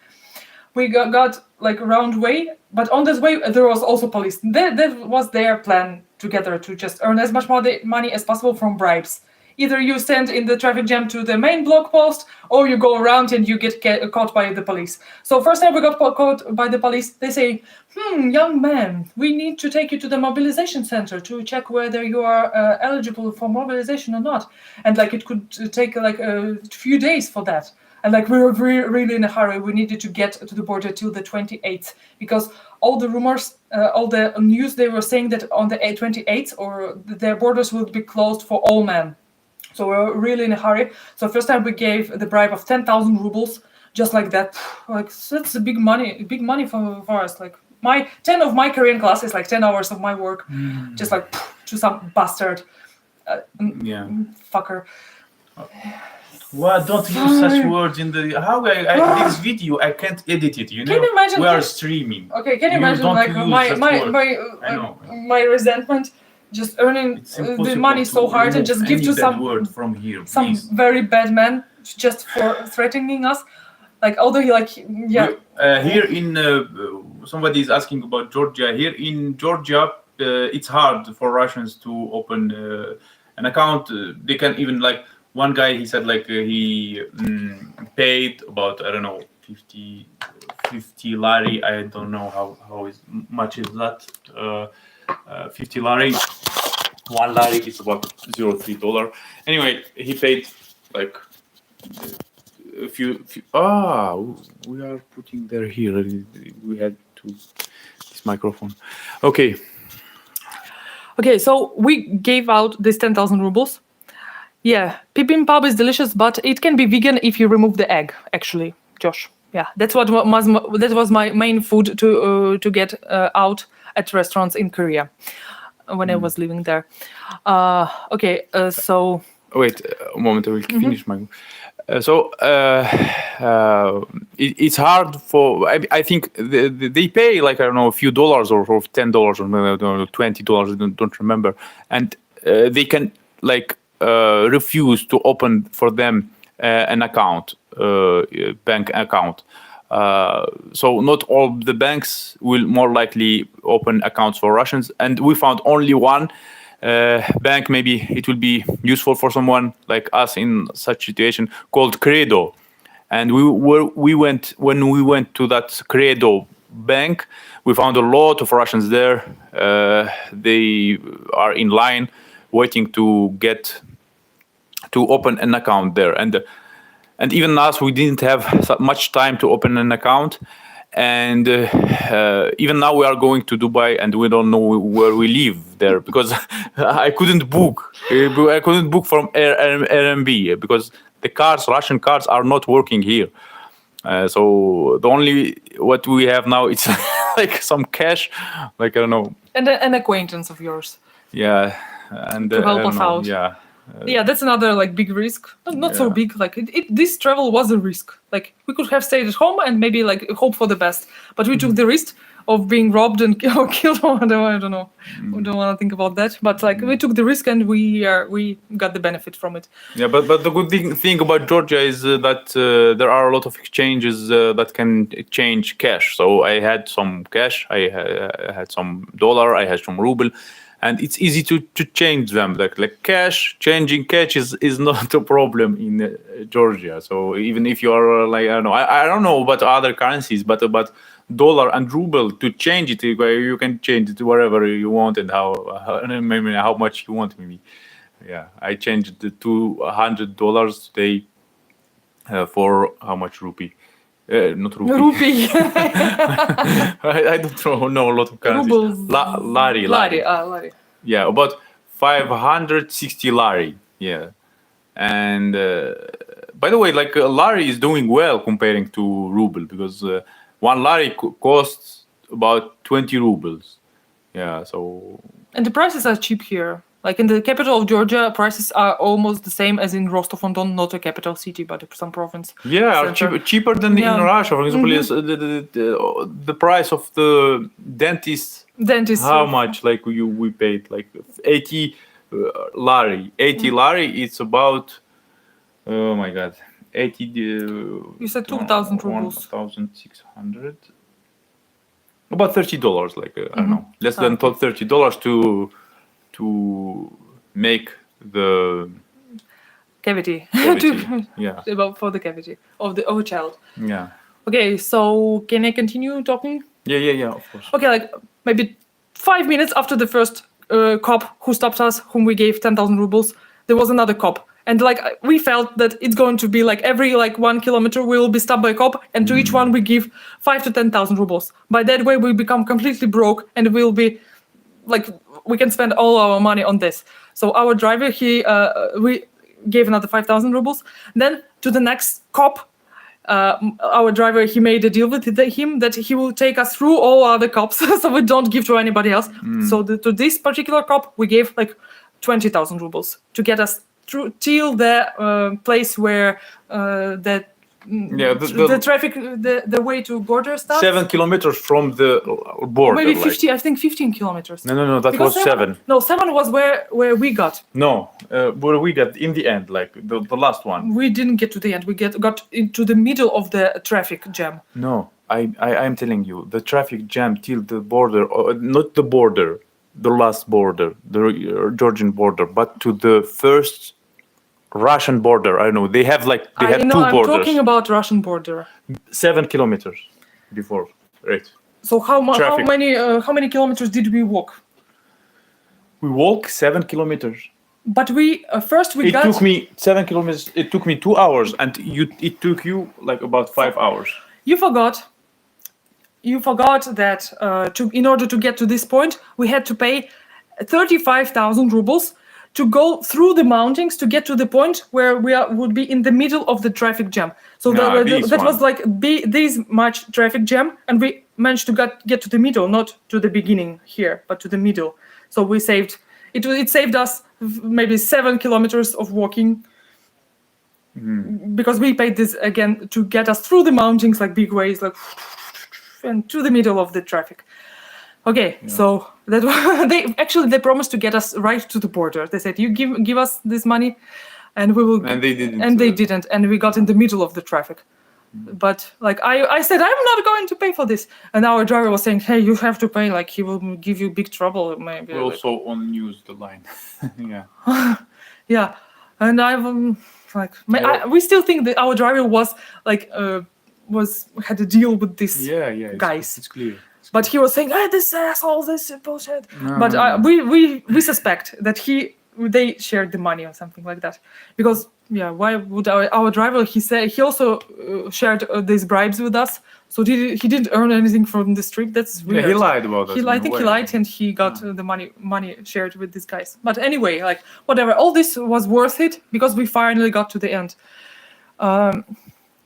We got like a round way, but on this way there was also police. That was their plan together to just earn as much money as possible from bribes. Either you stand in the traffic jam to the main block post, or you go around and you get caught by the police. So first time we got caught by the police, they say, young man, we need to take you to the mobilization center to check whether you are eligible for mobilization or not. And like it could take like a few days for that. And like we were really in a hurry. We needed to get to the border till the 28th because all the rumors, all the news, they were saying that on the 28th or their borders would be closed for all men. So we were really in a hurry. So first time we gave the bribe of 10,000 rubles, just like that. Like that's a big money for us. Like 10 of my Korean class is like 10 hours of my work, just like to some bastard, fucker. Well, don't use such words in the. How this video? I can't edit it. You know. Can you imagine? We are streaming. Okay, can you imagine like my resentment? Just earning the money so hard and just give to some word from here, some very bad man just for threatening us. Like although he like here in somebody is asking about Georgia. Here in Georgia, it's hard for Russians to open an account. They can even like one guy. He said like he paid about I don't know 50 lari. I don't know how much is that. 50 lari. 1 lari is about $0.03. Anyway, he paid like a few. We are putting there here. We had to this microphone. Okay, so we gave out this 10,000 rubles. Yeah, bibimbap is delicious, but it can be vegan if you remove the egg. Actually, Josh. Yeah, that was my main food to get out at restaurants in Korea when I was living there. So wait a moment. I will finish my. It's hard for. I think they pay like I don't know a few dollars or $10 or $20. Don't remember, and they can like refuse to open for them an account, bank account. So not all the banks will more likely open accounts for Russians, and we found only one bank. Maybe it will be useful for someone like us in such situation called Credo. And when we went to that Credo bank, we found a lot of Russians there. They are in line waiting to open an account there, and even us, we didn't have much time to open an account. And even now we are going to Dubai and we don't know where we live there because I couldn't book. I couldn't book from Airbnb because the Russian cards are not working here. So the only what we have now is like some cash, like I don't know. And an acquaintance of yours. Yeah. And to help us out. Yeah. Yeah, that's another like big risk. Not so big. Like this travel was a risk. Like we could have stayed at home and maybe like hope for the best, but we took the risk of being robbed and or killed. I don't know. We don't want to think about that. But like we took the risk and we got the benefit from it. Yeah, but the good thing about Georgia is that there are a lot of exchanges that can change cash. So I had some cash. I had some dollar. I had some ruble. And it's easy to change them. Like changing cash is not a problem in Georgia. So even if you are like I don't know about other currencies, but dollar and ruble to change it. You can change it wherever you want and maybe how much you want. Maybe, yeah. I changed the $200 today for how much rupee? Not rupee. Rupee. I don't know a lot of currencies. Rubles. Lari. Lari. Yeah, about 560 lari. Yeah, and by the way, like lari is doing well comparing to ruble because one lari costs about 20 rubles. Yeah, so. And the prices are cheap here. Like in the capital of Georgia, prices are almost the same as in Rostov-on-Don, not a capital city, but some province. Yeah, cheaper than in Russia. For example, is the price of the dentist. How much? Like we paid like 80 lari. 80 lari. It's about. Oh my God, 80. You said 2,000 rubles. 1,600. About $30. Like I don't know, less than $30 to make the cavity. Yeah. For the cavity of the child. Yeah. Okay, so can I continue talking? Yeah, of course. Okay, like maybe 5 minutes after the first cop who stopped us, whom we gave 10,000 rubles, there was another cop. And like we felt that it's going to be like every 1 kilometer we will be stopped by a cop, and to each one we give 5 to 10,000 rubles. By that way we become completely broke, and we'll be like we can spend all our money on this. So our driver, we gave another 5,000 rubles. Then to the next cop, our driver, he made a deal with him that he will take us through all other cops, so we don't give to anybody else. So to this particular cop, we gave 20,000 rubles to get us through till the place where the traffic, the way to border starts. 7 kilometers from the border. Maybe 50. I think 15 kilometers. No. That was 7. No, 7 was where we got. No, where we got in the end, like the last one. We didn't get to the end. We got into the middle of the traffic jam. No, I'm telling you, the traffic jam till the border, not the border, the last border, the Georgian border, but to the first Russian border. I don't know. They have two borders. I'm talking about Russian border. 7 kilometers before, right? So how many kilometers did we walk? We walk 7 kilometers. But we It took me 7 kilometers. It took me 2 hours, and it took you about 5 hours. You forgot that in order to get to this point, we had to pay 35,000 rubles to go through the mountains to get to the point where we would be in the middle of the traffic jam. So that was this much traffic jam, and we managed to get to the middle, not to the beginning here, but to the middle. So we saved it saved us maybe 7 kilometers of walking, because we paid this again to get us through the mountains, like big ways, and to the middle of the traffic. Okay, yeah. So that they promised to get us right to the border. They said, "You give us this money, and we will." And they didn't. And they didn't, and we got in the middle of the traffic. But I said, I'm not going to pay for this, and our driver was saying, "Hey, you have to pay. Like he will give you big trouble." Maybe. We also unused the line. Yeah. Yeah, and we still think that our driver was had a deal with this guys. It's clear. But he was saying, this asshole, this bullshit. No, but we suspect that they shared the money or something like that. Because, why would our driver, he also shared these bribes with us. So he didn't earn anything from this trip. That's weird. Yeah, he lied about that. I think he lied, and he got the money shared with these guys. But anyway, whatever. All this was worth it because we finally got to the end.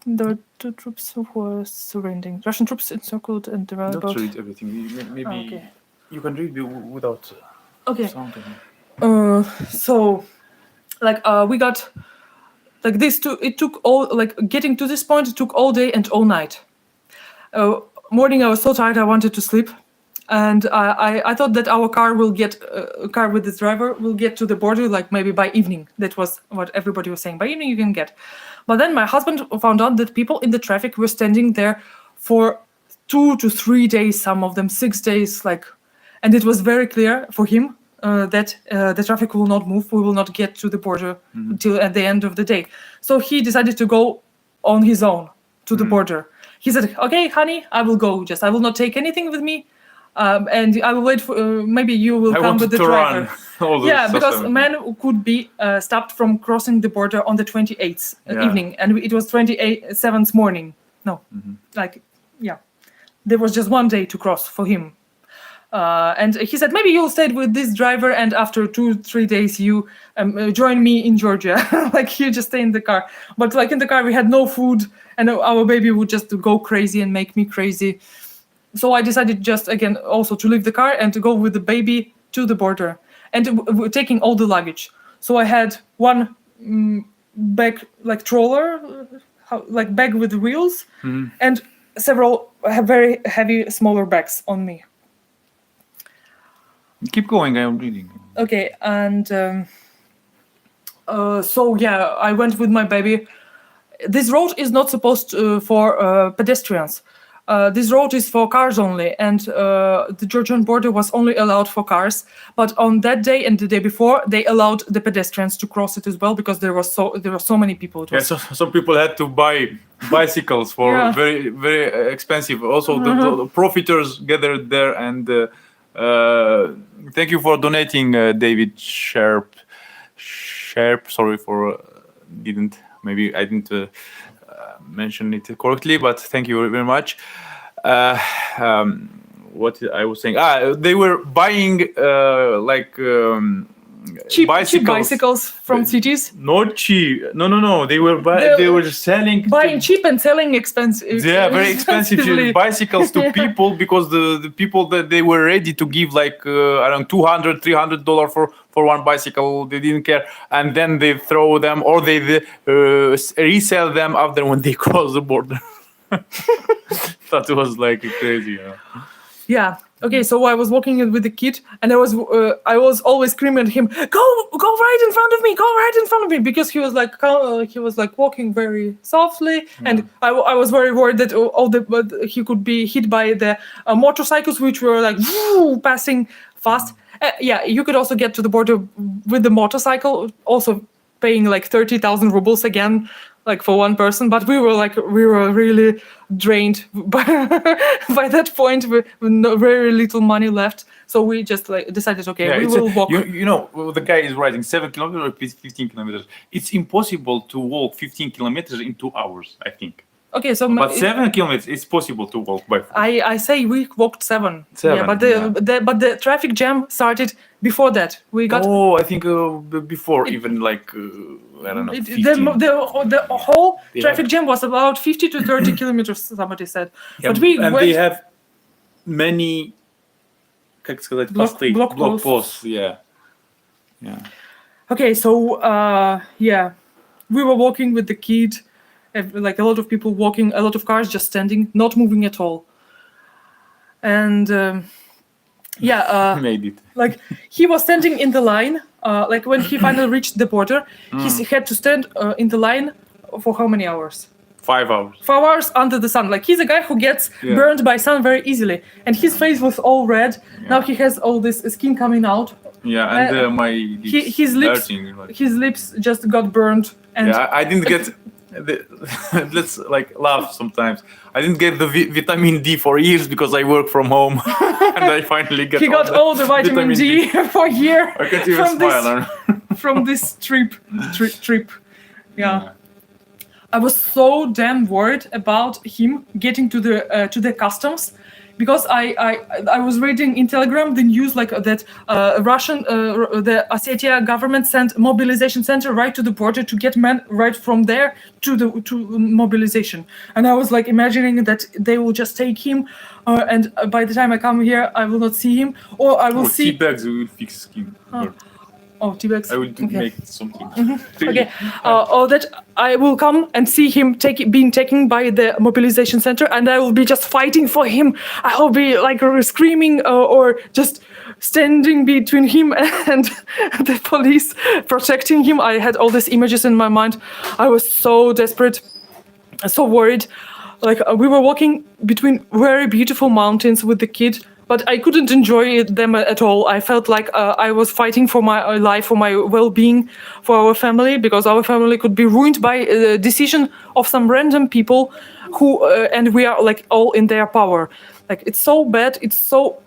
The troops were surrendering. Russian troops encircled and derived. Don't read everything. Maybe you can read without sound. So, we got this. It took getting to this point. It took all day and all night. Morning, I was so tired. I wanted to sleep, and I thought that our car will get a car with this driver will get to the border maybe by evening. That was what everybody was saying. By evening you can get. But then my husband found out that people in the traffic were standing there for 2 to 3 days, some of them 6 days, and it was very clear for him that the traffic will not move. We will not get to the border until at the end of the day. So he decided to go on his own to the border. he said, "Okay, honey, I will go. Just I will not take anything with me, and I will wait for maybe you will come with the driver." Because men could be stopped from crossing the border on the 28th evening, and it was 27th morning. No, there was just one day to cross for him. And he said, maybe you'll stay with this driver, and after 2-3 days you join me in Georgia. Like you just stay in the car. But like in the car we had no food, and our baby would just go crazy and make me crazy. So I decided just again also to leave the car and to go with the baby to the border, and taking all the luggage. So I had one bag, like troller, like bag with wheels, and several very heavy smaller bags on me. Keep going, I'm reading. Okay, and so I went with my baby. This road is not supposed for pedestrians. This road is for cars only, and the Georgian border was only allowed for cars. But on that day and the day before, they allowed the pedestrians to cross it as well, because there were so many people. So some people had to buy bicycles for very, very expensive. Also, the profiteers gathered there, and thank you for donating, David Sharp. Sorry for maybe I didn't mention it correctly, but thank you very much. What I was saying? They were buying cheap bicycles from cities. Not cheap. No. They were just buying cheap and selling expensive. Yeah, very expensive bicycles to people, because the people that they were ready to give like around $200-300 for one bicycle, they didn't care, and then they throw them or they resell them after when they cross the border. That was like crazy. Yeah. Okay, so I was walking with the kid, and I was always screaming at him, "Go right in front of me! Go right in front of me!" Because he was like walking very softly, and I was very worried that he could be hit by the motorcycles, which were like passing fast. You could also get to the border with the motorcycle, also paying like 30,000 rubles again, like for one person. But we were really drained by that point, with very little money left. So we just decided, we will walk. The guy is riding 7 kilometers or 15 kilometers. It's impossible to walk 15 kilometers in 2 hours, I think. Okay, so but 7 kilometers it's possible to walk by foot. I say we walked 7. Yeah, but the traffic jam started before that. We got. I think before even I don't know. The whole traffic jam was about 50 to 30 kilometers. Somebody said. Yeah, but they have many. Block posts. Yeah. Okay, so we were walking with the kid. Like a lot of people walking, a lot of cars just standing, not moving at all. And made it. Like he was standing in the line. Like when he finally reached the border, he had to stand in the line for how many hours? 5 hours. 5 hours under the sun. Like he's a guy who gets burned by sun very easily, and his face was all red. Now he has all this skin coming out. Yeah, and his lips, his lips just got burned. And I didn't get. Let's laugh sometimes. I didn't get the vitamin D for years because I work from home, and I finally get. He got all the vitamin D for a year. I can't even smile. From this trip. Yeah. I was so damn worried about him getting to the customs, because I was reading in Telegram the news that the Ossetia government sent mobilization center right to the border to get men right from there to mobilization, and I was imagining that they will just take him, and by the time I come here I will not see him, or I will see. Tea bags will fix skin. Tea bags. I will make something. Okay. Or that I will come and see him being taken by the mobilization center, and I will be just fighting for him. I will be screaming or just standing between him and the police, protecting him. I had all these images in my mind. I was so desperate, so worried. We were walking between very beautiful mountains with the kid, but I couldn't enjoy them at all. I felt like I was fighting for my life, for my well-being, for our family, because our family could be ruined by a decision of some random people who and we are like all in their power. Like it's so bad. It's so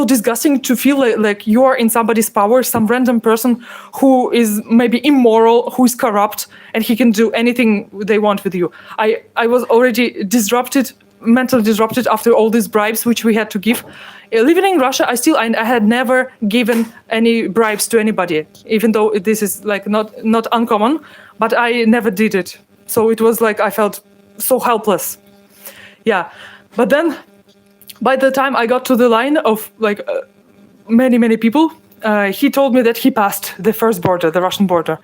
disgusting to feel like you are in somebody's power, some random person who is maybe immoral, who is corrupt, and he can do anything they want with you. I was already mentally disrupted after all these bribes which we had to give. Living in Russia, I had never given any bribes to anybody, even though this is like not uncommon, but I never did it. So it was like I felt so helpless. Yeah, but then by the time I got to the line of like many people, he told me that he passed the first border, the Russian border.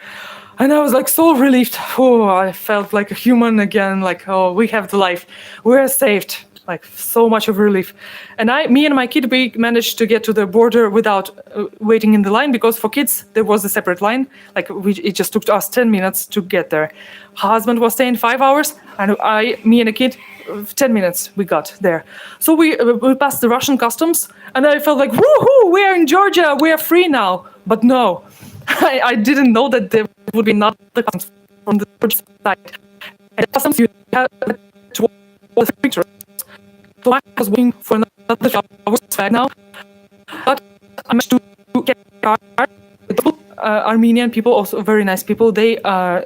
And I was like so relieved. Oh, I felt like a human again. Like, oh, we have the life. We're saved. Like so much of relief. And me and my kid, we managed to get to the border without waiting in the line, because for kids there was a separate line. Like it just took us 10 minutes to get there. Husband was staying 5 hours, and me and a kid, 10 minutes we got there. So we passed the Russian customs, and I felt like, woohoo, we are in Georgia, we are free now. But no, I didn't know that there would be not the customs from the side. And customs you have to walk the picture. So I was waiting for another hours back now, but I managed to get a car. Armenian people, also very nice people, they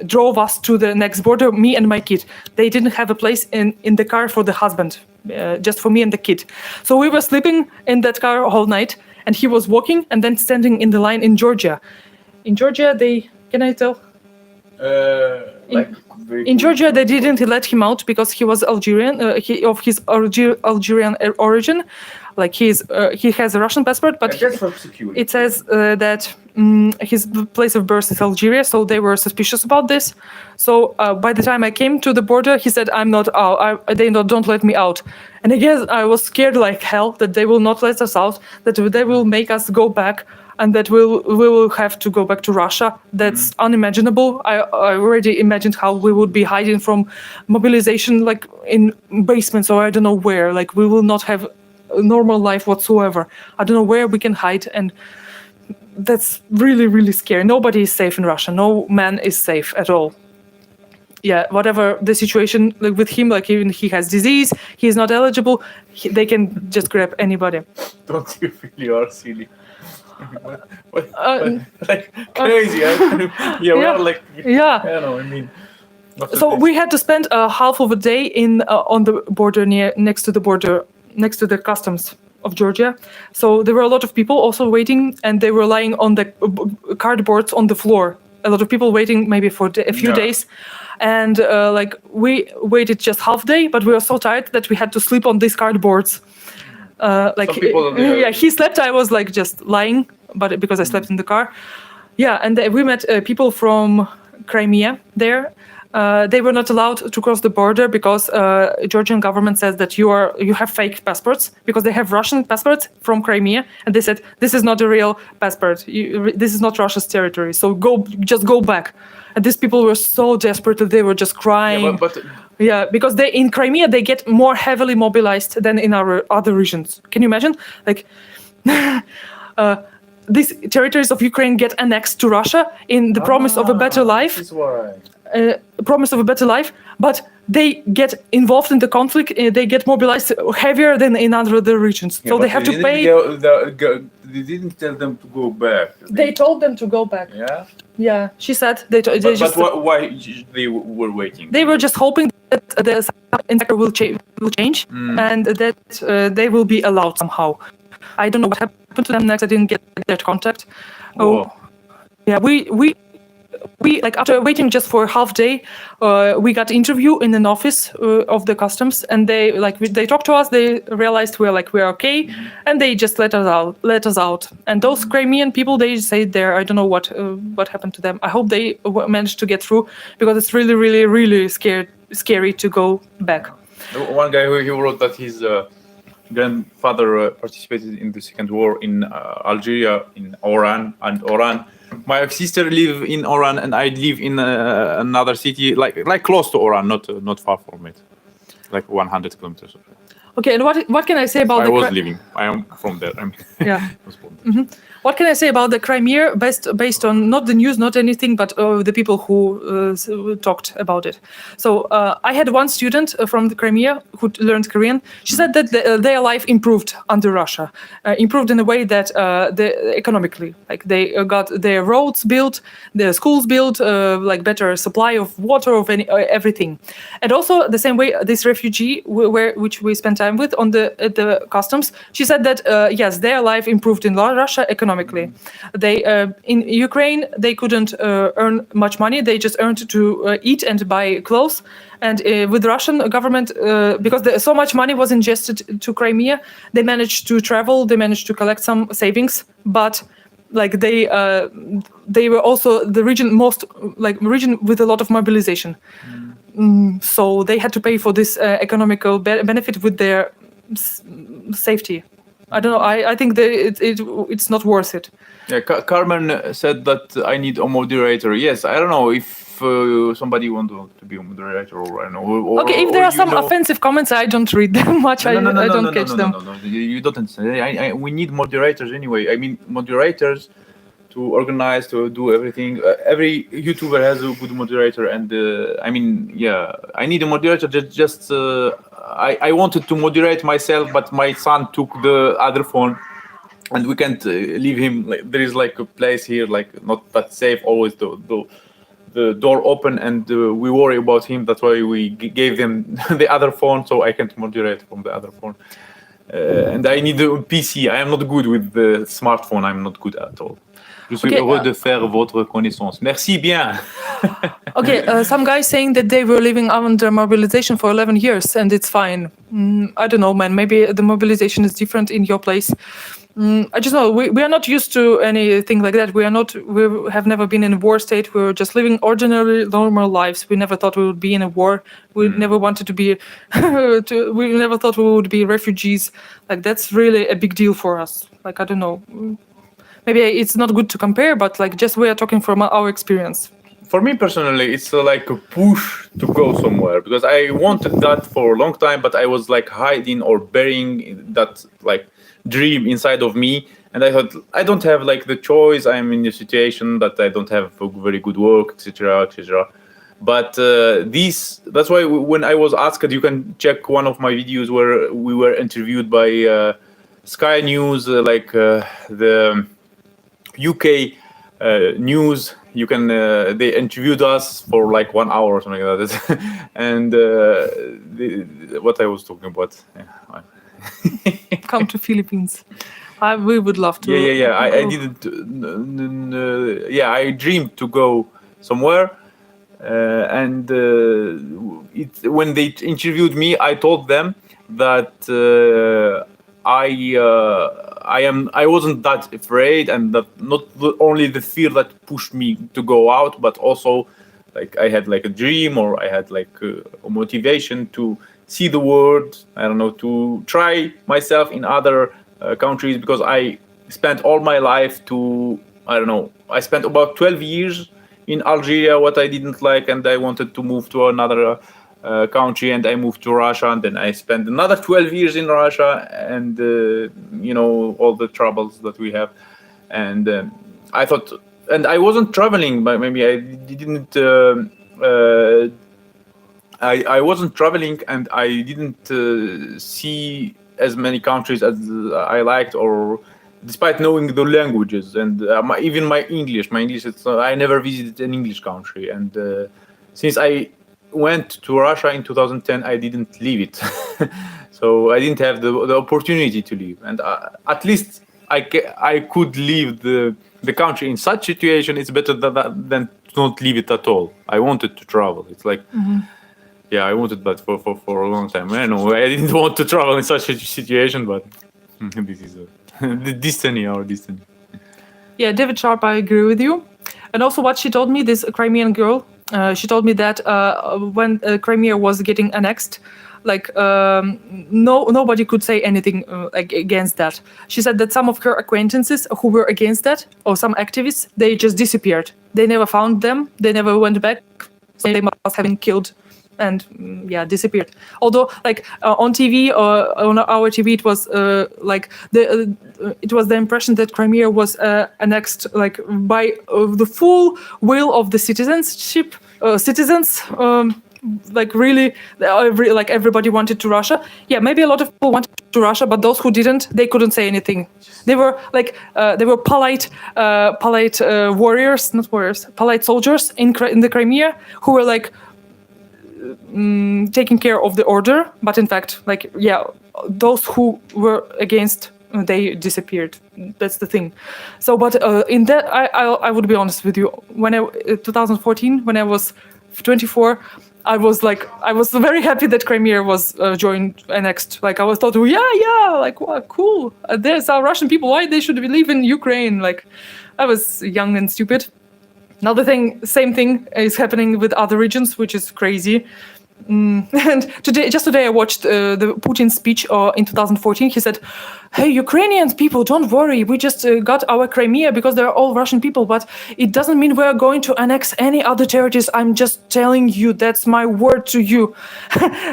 drove us to the next border, me and my kid. They didn't have a place in the car for the husband, just for me and the kid. So we were sleeping in that car all night, and he was walking and then standing in the line in Georgia. In Georgia, can I tell? In Georgia, they didn't let him out because he was Algerian, of his Algerian origin. Like he has a Russian passport, but it says that his place of birth is Algeria, so they were suspicious about this. So by the time I came to the border, he said, "I'm not out. They don't let me out." And I guess I was scared like hell that they will not let us out, that they will make us go back, and that we will have to go back to Russia. That's unimaginable. I already imagined how we would be hiding from mobilization, like in basements or I don't know where. Like we will not have a normal life whatsoever. I don't know where we can hide, and that's really, really scary. Nobody is safe in Russia. No man is safe at all. Yeah, whatever the situation like with him, like even he has disease, he is not eligible, they can just grab anybody. Don't you feel you are silly? Like crazy. We are like, yeah. I don't know, I mean. So we had to spend half of a day on the border next to the customs of Georgia. So there were a lot of people also waiting, and they were lying on the cardboards on the floor. A lot of people waiting maybe for a few days. And like we waited just half day, but we were so tired that we had to sleep on these cardboards. Like he slept. I was like just lying, but because I slept in the car. Yeah, and we met people from Crimea there. They were not allowed to cross the border because Georgian government says that you have fake passports, because they have Russian passports from Crimea, and they said this is not a real passport. This is not Russia's territory. So just go back. And these people were so desperate that they were just crying. Yeah, because in Crimea they get more heavily mobilized than in our other regions. Can you imagine? Like these territories of Ukraine get annexed to Russia in the promise of a better life. This is why. Promise of a better life, but they get involved in the conflict. They get mobilized heavier than in other regions. So they have to pay. They didn't tell them to go back. They told them to go back. Yeah. Yeah, she said they just. But why they were waiting? They were just hoping that the sector will change and that they will be allowed somehow. I don't know what happened to them next. I didn't get their contact. Oh, yeah, we like after waiting just for half day, we got interview in an office of the customs, and they talked to us. They realized we're okay, and they just let us out. And those Crimean people, they stayed there. I don't know what happened to them. I hope they managed to get through, because it's really, really, really scary to go back. One guy he wrote that his grandfather participated in the Second War in Algeria, in Oran, and Oran. My sister live in Oran, and I live in another city, like close to Oran, not far from it, like 100 kilometers. Okay, and what can I say about I was living. I am from there. Yeah. What can I say about the Crimea based on not the news, not anything, but the people who talked about it? So I had one student from the Crimea who learned Korean. She said that their life improved under Russia, improved in a way that economically, like they got their roads built, their schools built, like better supply of water, of everything. And also the same way this refugee which we spent time with on the customs, she said that yes, their life improved in Russia economically. They in Ukraine they couldn't earn much money. They just earned to eat and buy clothes. And with the Russian government, because so much money was ingested to Crimea, they managed to travel. They managed to collect some savings, but like they were also the region with a lot of mobilization. So they had to pay for this economical benefit with their safety. I don't know. I think that it's not worth it. Yeah, Carmen said that I need a moderator. Yes, I don't know if somebody wants to be a moderator, or I don't know. Okay, if there are some offensive comments, I don't read them much. I don't catch them. No. You don't understand. We need moderators anyway. I mean, moderators to organize, to do everything. Every YouTuber has a good moderator, and I mean, yeah, I need a moderator. I wanted to moderate myself, but my son took the other phone, and we can't leave him. Like, there is like a place here, like not that safe. Always the door open, and we worry about him. That's why we gave them the other phone, so I can't moderate from the other phone. And I need a PC. I am not good with the smartphone. I'm not good at all. Je suis heureux de faire votre connaissance. Merci bien. Okay, some guys saying that they were living under mobilization for 11 years and it's fine. I don't know, man. Maybe the mobilization is different in your place. I just know we are not used to anything like that. We have never been in a war state. We were just living ordinary, normal lives. We never thought we would be in a war. We never wanted to be. We never thought we would be refugees. Like that's really a big deal for us. Like I don't know. Maybe it's not good to compare, but like just we are talking from our experience. For me personally, it's like a push to go somewhere, because I wanted that for a long time, but I was like hiding or burying that like dream inside of me, and I thought I don't have like the choice. I'm in a situation that I don't have very good work, etc., etc. But that's why when I was asked, you can check one of my videos where we were interviewed by Sky News, the UK news. You can they interviewed us for like 1 hour or something like that. And what I was talking about. Yeah. Come to Philippines. We would love to. Yeah. I didn't. I dreamed to go somewhere, and when they interviewed me, I told them that I wasn't that afraid, and that not only the fear that pushed me to go out, but also like I had like a dream, or I had like a motivation to see the world. I don't know, to try myself in other countries, because I spent all my life I spent about 12 years in Algeria, what I didn't like, and I wanted to move to another country, and I moved to Russia, and then I spent another 12 years in Russia, and all the troubles that we have. And I thought, and I wasn't traveling, but maybe I didn't I wasn't traveling, and I didn't see as many countries as I liked, or despite knowing the languages, and even my English, I never visited an English country. And since I went to Russia in 2010, I didn't leave it. So I didn't have the opportunity to leave. And at least I could leave the country in such situation. It's better than to not leave it at all. I wanted to travel. It's like, I wanted that for a long time. I know I didn't want to travel in such a situation, but this is our destiny. Yeah, David Sharp, I agree with you. And also what she told me, this Crimean girl, she told me that when Crimea was getting annexed, nobody could say anything against that. She said that some of her acquaintances who were against that, or some activists, they just disappeared. They never found them. They never went back. So they must have been killed and disappeared. Although on TV or on our TV, it was it was the impression that Crimea was annexed by the full will of the citizens. Really, everybody wanted to Russia. Yeah, maybe a lot of people wanted to Russia, but those who didn't, they couldn't say anything. They were polite warriors, not warriors, polite soldiers in the Crimea who were taking care of the order. But in fact, those who were against, they disappeared. That's the thing. So, but in that, I would be honest with you. When 2014, when I was 24. I was very happy that Crimea was annexed. I was thought, wow, cool. There's our Russian people. Why they should live in Ukraine? I was young and stupid. Now same thing is happening with other regions, which is crazy. And today I watched the Putin speech in 2014. He said, "Hey, Ukrainian people, don't worry. We just got our Crimea because they're all Russian people, but it doesn't mean we're going to annex any other territories. I'm just telling you, that's my word to you."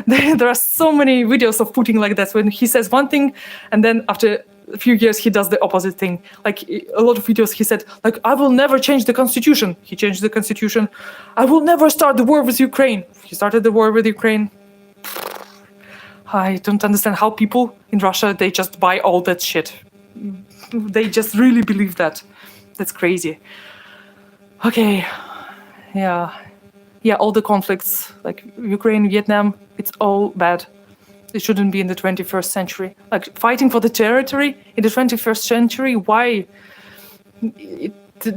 There are so many videos of Putin like that when he says one thing and then after a few years he does the opposite thing. A lot of videos he said, "I will never change the constitution." He changed the constitution. "I will never start the war with Ukraine." He started the war with Ukraine. I don't understand how people in Russia, they just buy all that shit. They just really believe that. That's crazy. Okay. Yeah, all the conflicts, Ukraine, Vietnam, it's all bad. It shouldn't be in the 21st century. Fighting for the territory in the 21st century, why? It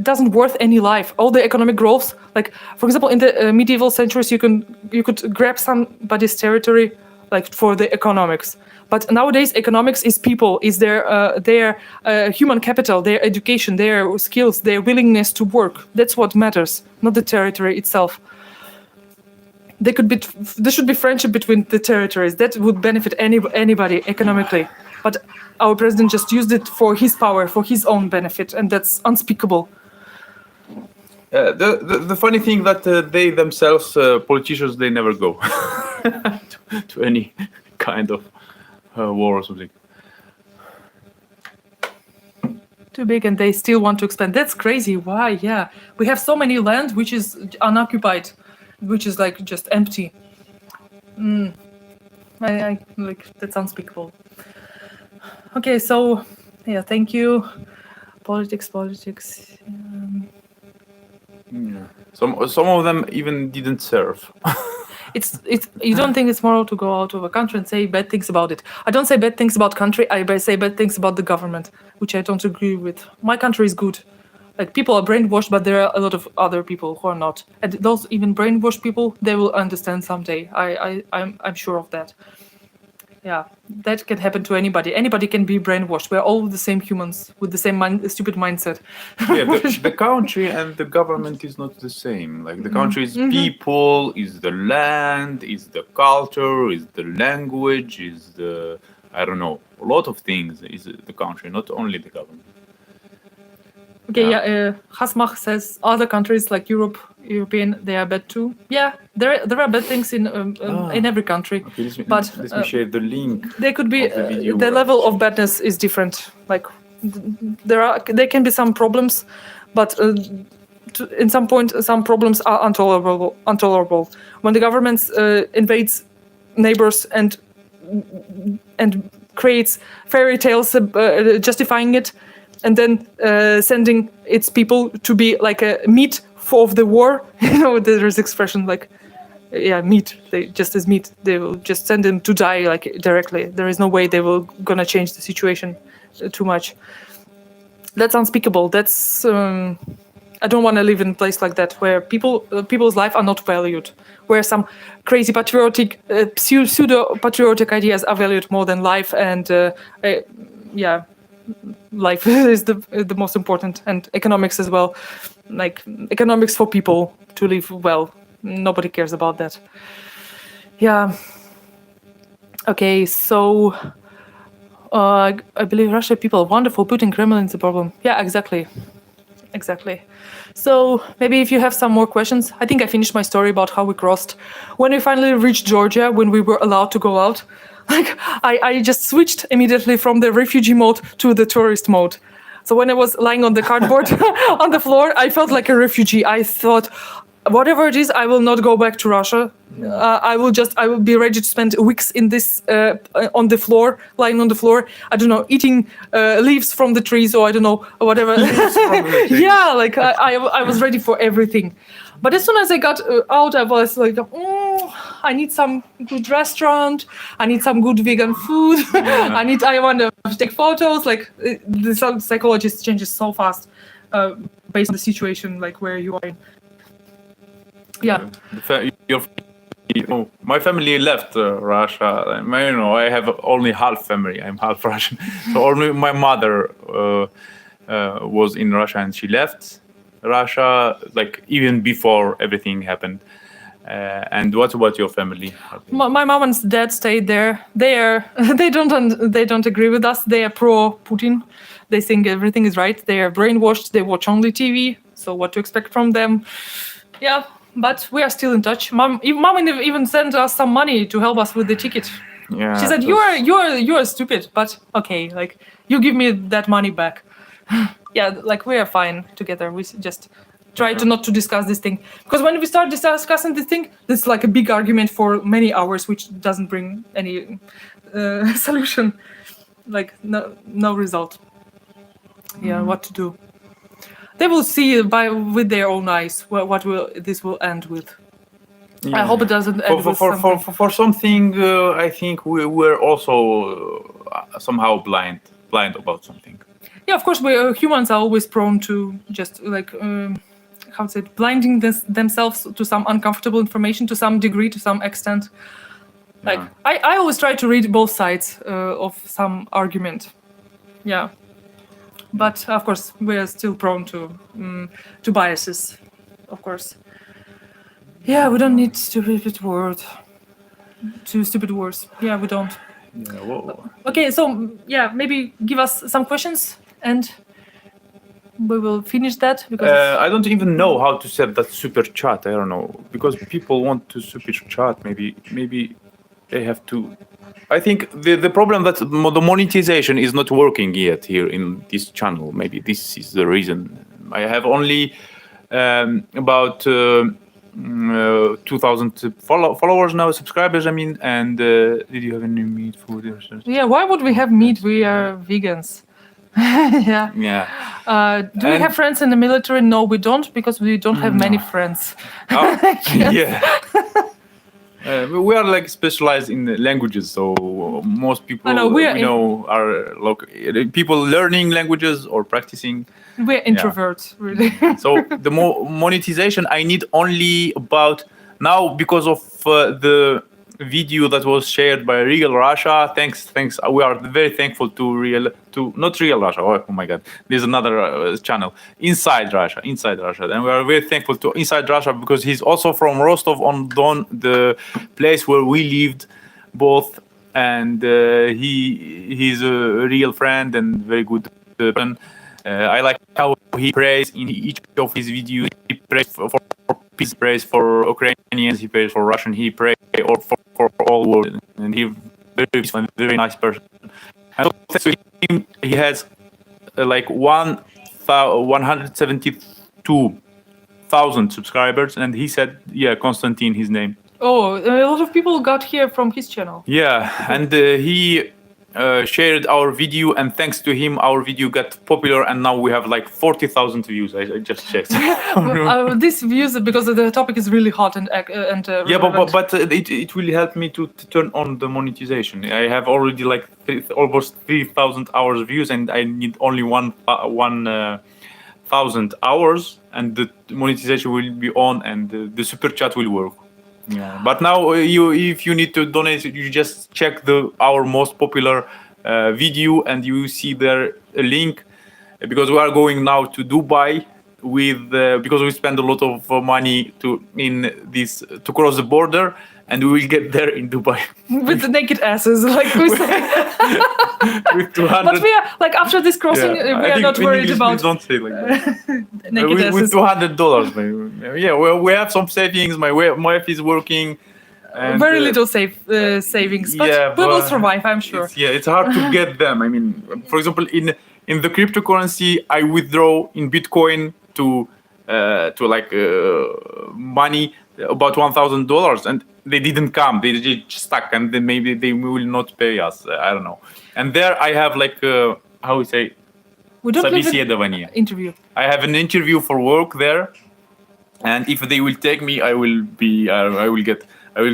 doesn't worth any life. All the economic growth, for example, in the medieval centuries, you could grab somebody's territory, for the economics. But nowadays, economics is people, is their human capital, their education, their skills, their willingness to work. That's what matters, not the territory itself. There should be friendship between the territories. That would benefit anybody economically. But our president just used it for his power, for his own benefit, and that's unspeakable. The funny thing that they themselves, politicians, they never go to any kind of war or something. Too big, and they still want to expand. That's crazy. Why? Yeah, we have so many land which is unoccupied, which is just empty. I that's unspeakable. Okay, so yeah, thank you. Politics. Some of them even didn't serve. It's you don't think it's moral to go out of a country and say bad things about it. I don't say bad things about country, I say bad things about the government, which I don't agree with. My country is good. People are brainwashed, but there are a lot of other people who are not. And those even brainwashed people, they will understand someday. I'm sure of that. Yeah, that can happen to anybody. Anybody can be brainwashed. We're all the same humans with the same stupid mindset. Yeah, the country and the government is not the same. The country is people, is the land, is the culture, is the language, is the, I don't know, a lot of things is the country, not only the government. Okay, Hasmach says other countries like European, they are bad too. Yeah, there are bad things in every country. Okay, let me share the link. They could be the level of badness is different. There can be some problems, but in some point some problems are intolerable. When the government invades neighbors and creates fairy tales justifying it, and then sending its people to be like a meat of the war. There's expression meat. They just as meat. They will just send them to die directly. There is no way they will gonna change the situation too much. That's unspeakable. That's I don't want to live in a place like that where people's life are not valued. Where some crazy patriotic, pseudo-patriotic ideas are valued more than life, and life is the most important, and economics as well. Economics for people to live well. Nobody cares about that. Yeah. Okay, so I believe Russia people are wonderful. Putin, Kremlin is the problem. Yeah, exactly. exactly. So maybe if you have some more questions, I think I finished my story about how we crossed. When we finally reached Georgia, when we were allowed to go out, like I just switched immediately from the refugee mode to the tourist mode. So when I was lying on the cardboard on the floor, I felt like a refugee. I thought, whatever it is, I will not go back to Russia. I will be ready to spend weeks in this on the floor, lying on the floor. I don't know, eating leaves from the trees, or I don't know, whatever. Yeah, like I was ready for everything. But as soon as I got out, I was like, I need some good restaurant. I need some good vegan food. I want to take photos. Like the psychologist changes so fast based on the situation, like where you are in. Yeah. My family left Russia. I have only half family. I'm half Russian. So only my mother was in Russia, and she left Russia like even before everything happened. And what about your family? My mom and dad stayed there. They don't agree with us. They are pro Putin. They think everything is right. They are brainwashed. They watch only TV. So what to expect from them? Yeah. But we are still in touch. Mom even sent us some money to help us with the ticket. Yeah, she said, "You are stupid, but okay, like you give me that money back." Yeah, like we are fine together. We just try to not to discuss this thing, because when we start discussing this thing, it's like a big argument for many hours, which doesn't bring any solution. Like no result. Yeah, what to do? They will see with their own eyes what this will end with. Yeah. I hope it doesn't end with something. For something, I think we're also somehow blind about something. Yeah, of course, humans are always prone to just like blinding themselves to some uncomfortable information to some degree, to some extent. Like I always try to read both sides of some argument. Yeah. But of course, we are still prone to biases. Of course. Yeah, we don't need stupid words. Yeah, we don't. Yeah, okay, so yeah, maybe give us some questions and we will finish that. Because I don't even know how to set that super chat. I don't know, because people want to super chat. Maybe they have to. I think the problem that the monetization is not working yet here in this channel. Maybe this is the reason. I have only about 2,000 followers now, subscribers. I mean, and did you have any meat food? Yeah, why would we have meat? We are vegans. Yeah. Yeah. Do we have friends in the military? No, we don't, because we don't have many friends. Oh, yeah. We are like specialized in languages, so most people are people learning languages or practicing. We're introverts, really. So the monetization I need only about now because of the video that was shared by Real Russia. Thanks. We are very thankful to not Real Russia. Oh my God, there's another channel, Inside Russia, and we are very thankful to Inside Russia because he's also from Rostov-on-Don, the place where we lived both, and he's a real friend and very good person. I like how he prays in each of his videos. He prays for peace, prays for Ukrainians, he prays for Russian, he prays for all world, and he's very peaceful and very nice person. And thanks to him, he has like 172,000 subscribers, and he said, Konstantin, his name. Oh, a lot of people got here from his channel. Yeah, and he shared our video, and thanks to him our video got popular, and now we have like 40,000 views. I just checked. This views because the topic is really hot and yeah, but it will help me to turn on the monetization. I have already like almost 3,000 hours views, and I need only 1,000 hours, and the monetization will be on, and the super chat will work. Yeah, but now if you need to donate, you just check our most popular video, and you see there a link, because we are going now to Dubai because we spend a lot of money to cross the border, and we will get there in Dubai with the naked asses, like we say. with 200. But we are like after this crossing, we are not worried about. Don't say like that. Naked asses. With $200, yeah. Well, we have some savings. My wife is working. And, very little savings, but we will survive, I'm sure. It's hard to get them. I mean, for example, in the cryptocurrency, I withdraw in Bitcoin to money about $1,000, and they didn't come. They just stuck, and then maybe they will not pay us. I don't know. And there I have how we say. We don't have interview. I have an interview for work there, and if they will take me, I will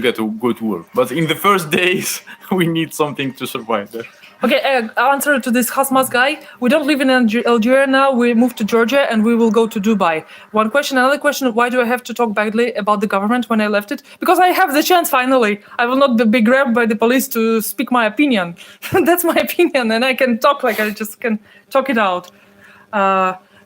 get to go to work. But in the first days, we need something to survive there. Okay, answer to this Hasmas guy. We don't live in Algeria now. We moved to Georgia and we will go to Dubai. One question. Another question. Why do I have to talk badly about the government when I left it? Because I have the chance finally. I will not be grabbed by the police to speak my opinion. That's my opinion, and I can talk like I just can talk it out.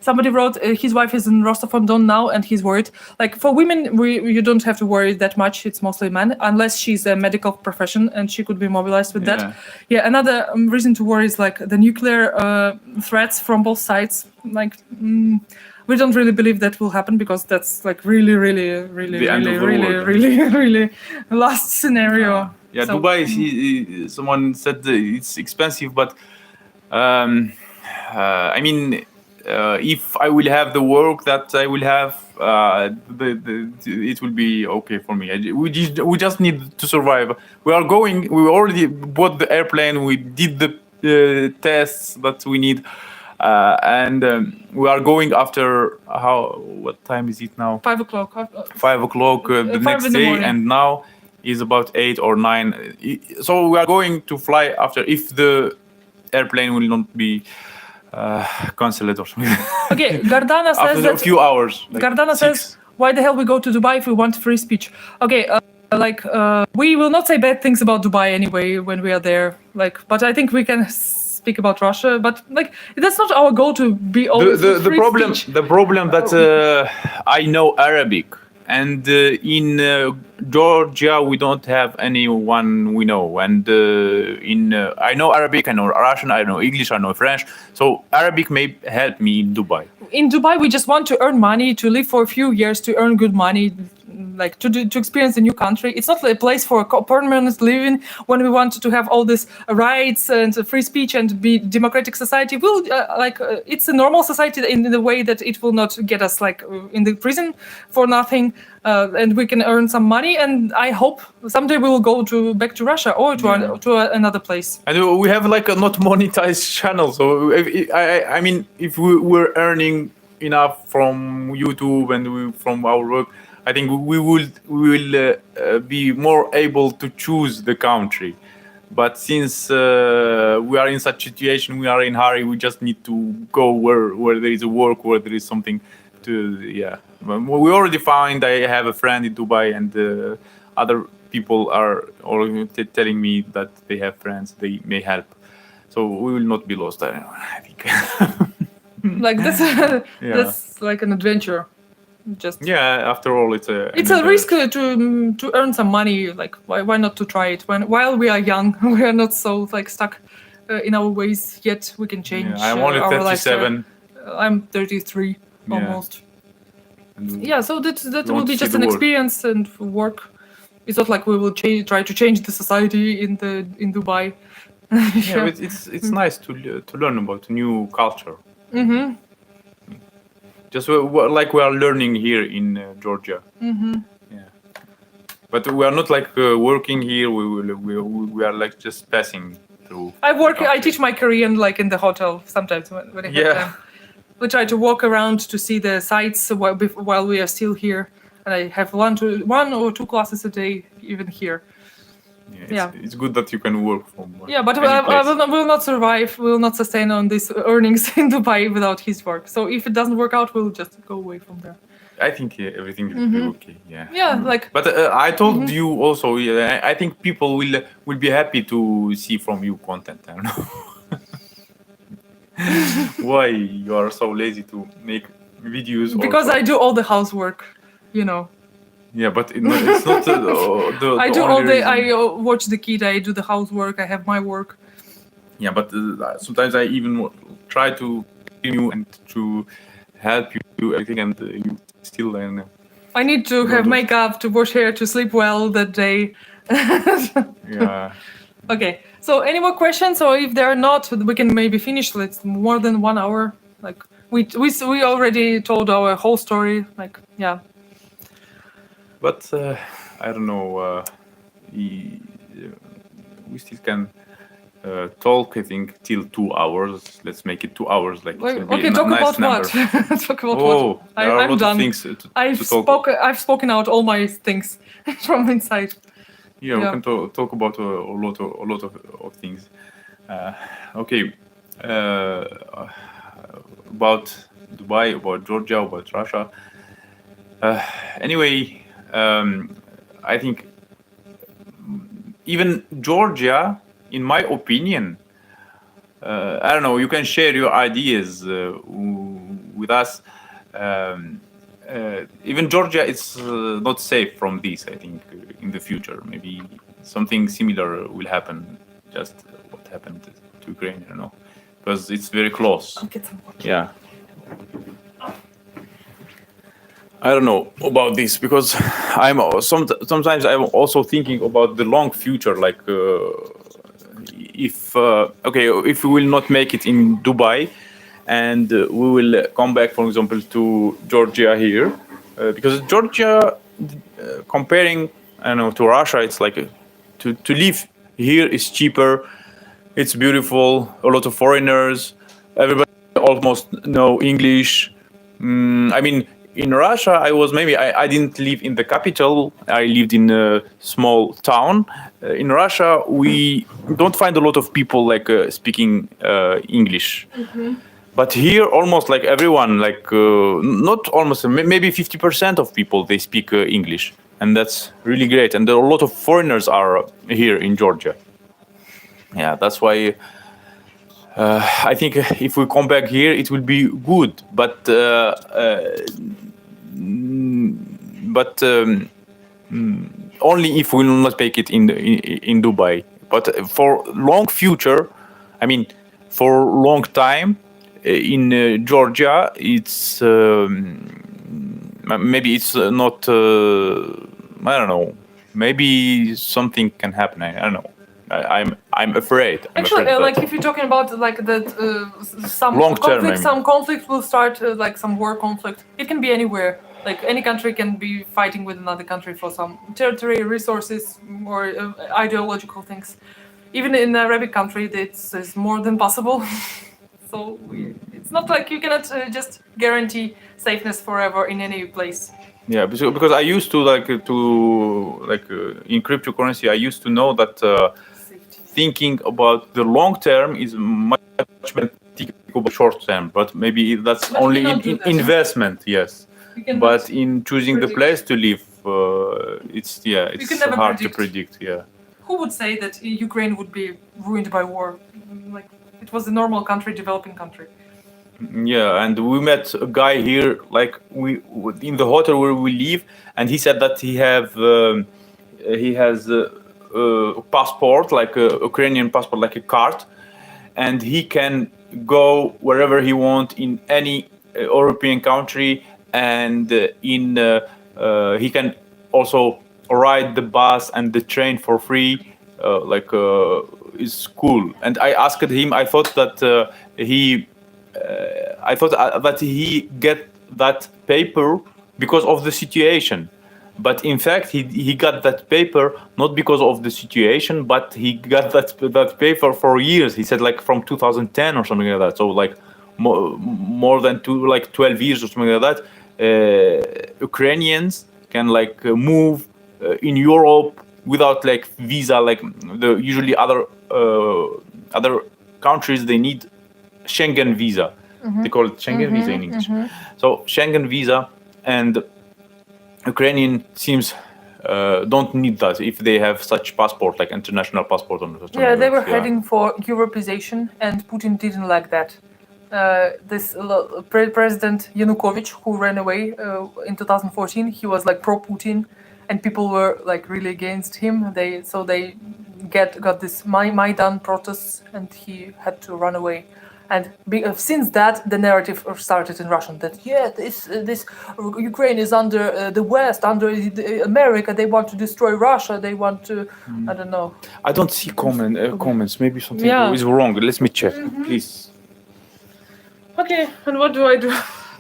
Somebody wrote his wife is in Rostov-on-Don now, and he's worried. Like for women, you don't have to worry that much. It's mostly men, unless she's a medical profession and she could be mobilized with that. Yeah. Another reason to worry is like the nuclear threats from both sides. Like we don't really believe that will happen because that's like really last scenario. Yeah, so, Dubai. Someone said it's expensive, but I mean. If I will have the work that I will have, it will be okay for me. We just need to survive. We already bought the airplane. We did the tests that we need, and we are going after what time is it now? 5 o'clock. 5 o'clock the next day, and now is about 8 or 9. So we are going to fly after if the airplane will not be. Cancelled or something. Okay, Gardana says after a few hours. Gardana says, "Why the hell we go to Dubai if we want free speech?" Okay, we will not say bad things about Dubai anyway when we are there. But I think we can speak about Russia. But that's not our goal to be always free speech. The problem that I know Arabic, and in Georgia we don't have anyone we know. And I know Arabic, I know Russian, I know English, I know French. So Arabic may help me in Dubai. In Dubai, we just want to earn money, to live for a few years, to earn good money, to experience a new country. It's not a place for permanent living. When we want to have all these rights and free speech and be democratic society, it's a normal society in the way that it will not get us in the prison for nothing, and we can earn some money. And I hope someday we will go back to Russia or to another place. And we have a not monetized channel. So I mean, if we were earning enough from YouTube and from our work, I think we will be more able to choose the country. But since we are in such situation, we are in hurry. We just need to go where there is a work, where there is something to. Yeah, we already found. I have a friend in Dubai, and other people are already telling me that they have friends. They may help, so we will not be lost. I think. That's like an adventure. After all, it's a risk to earn some money. Why not to try it while we are young? We are not so stuck in our ways yet. We can change. I'm only 37. I'm 33 almost. So that will be just an experience and work. It's not like we will try to change the society in Dubai. It's nice to learn about a new culture. Mm-hmm. Just like we are learning here in Georgia. Mm-hmm. Yeah, but we are not working here. We are just passing through. I teach my Korean in the hotel sometimes when I have time. We try to walk around to see the sites while we are still here, and I have one or two classes a day even here. It's good that you can work from. But I will not survive. We will not sustain on these earnings in Dubai without his work. So if it doesn't work out, we'll just go away from there. I think everything will be okay. But I told you also. I think people will be happy to see from you content. I don't know why you are so lazy to make videos. Because I do all the housework, Yeah, but it's not the I do only all day. reason. I watch the kid. I do the housework. I have my work. Yeah, but sometimes I even try to you and to help you everything, and you still I need to have makeup, to wash hair, to sleep well that day. Yeah. Okay. So, any more questions? Or if there are not, we can maybe finish. It's more than 1 hour. Like we already told our whole story. Like yeah. But I don't know. We still can talk. I think till 2 hours. Let's make it 2 hours. Like Wait, it will be okay. a Talk nice about number. what? Talk about Oh, what? there are a I'm lot done. of things to talk. I've spoken out all my things from inside. Yeah, we can talk about a lot of things. Okay, about Dubai, about Georgia, about Russia. Anyway, I think even Georgia, in my opinion, I don't know. You can share your ideas with us. Even Georgia is not safe from this. I think in the future, maybe something similar will happen. Just what happened to Ukraine, I don't know, because it's very close. I'll get some water. Yeah. I don't know about this because sometimes I'm also thinking about the long future, like if we will not make it in Dubai, and we will come back, for example, to Georgia here, because Georgia, comparing, I don't know, to Russia, it's like to live here is cheaper, it's beautiful, a lot of foreigners, everybody almost know English. I mean, in Russia, I didn't live in the capital. I lived in a small town. In Russia, we don't find a lot of people like speaking English. Mm-hmm. But here, almost like everyone, like not almost, maybe 50% of people, they speak English, and that's really great. And there are a lot of foreigners are here in Georgia. Yeah, that's why. I think if we come back here, it will be good, but only if we will not make it in Dubai. But for long future, I mean, for long time in Georgia, it's maybe it's not. I don't know. Maybe something can happen. I don't know. I'm afraid. Actually, like if you're talking about like that, some long term, conflict, some conflict will start, like some war conflict. It can be anywhere. Like any country can be fighting with another country for some territory, resources, or ideological things. Even in an Arabic country, it's more than possible. So it's not like you cannot just guarantee safeness forever in any place. Yeah, because I used to in cryptocurrency, I used to know that thinking about the long term is much better than thinking about short term. But maybe that's only in investment, yes. But in choosing the place to live, it's hard to predict. Yeah. Who would say that Ukraine would be ruined by war? Like it was a normal country, developing country. Yeah, and we met a guy here, like we in the hotel where we live, and he said that he has a passport, like a Ukrainian passport, like a card, and he can go wherever he wants in any European country, and he can also ride the bus and the train for free, it's cool. And I asked him, I thought that he get that paper because of the situation, but in fact he got that paper not because of the situation, but he got that paper for years. He said like from 2010 or something like that. So like more than 12 years or something like that. Ukrainians can like move in Europe without like visa. Like the usually other countries, they need Schengen visa. Mm-hmm. They call it Schengen visa in English. Mm-hmm. So Schengen visa, and Ukrainian seems don't need that if they have such passport, like international passport. Yeah, they were heading for Europeization, and Putin didn't like that. This President Yanukovych, who ran away in 2014, he was like pro-Putin, and people were like really against him. They got this Maidan protests, and he had to run away. And since that, the narrative started in Russian that this Ukraine is under the West, under America. They want to destroy Russia. They want to, I don't know. I don't see comments. Maybe something is wrong. Let me check, please. Okay, and what do I do?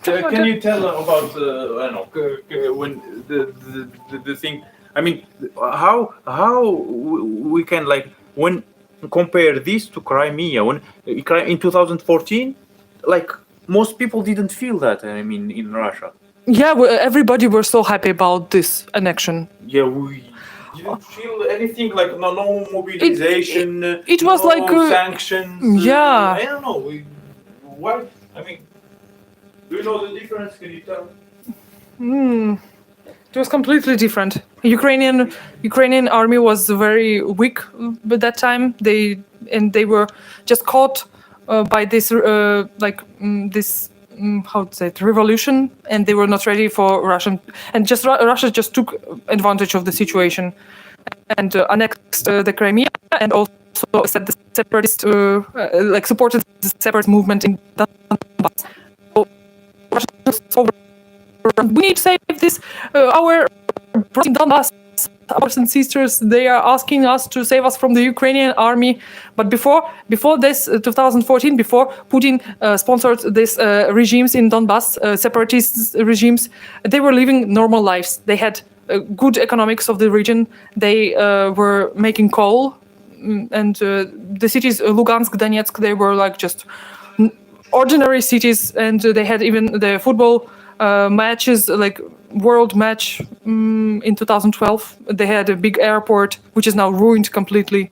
Can you tell about I don't know when the thing? I mean, how we can like when compare this to Crimea when in 2014, like most people didn't feel that. I mean, in Russia. Yeah, everybody were so happy about this annexion. Yeah, we didn't feel anything like no mobilization. It was no like sanctions. Yeah. I don't know. Why? I mean, do you know the difference? Can you tell? It was completely different. Ukrainian army was very weak at that time. They were just caught by this how to say it, revolution, and they were not ready for Russian. And Russia just took advantage of the situation and annexed the Crimea, and also said the separatist supported the separatist movement in Donbass. So Russia we need to save this. Our brothers in Donbass, brothers and sisters, they are asking us to save us from the Ukrainian army. But before this, 2014, before Putin sponsored these regimes in Donbass, separatist regimes, they were living normal lives. They had good economics of the region. They were making coal, and the cities Lugansk, Donetsk, they were like just ordinary cities, and they had even the football matches, like world match in 2012. They had a big airport, which is now ruined completely.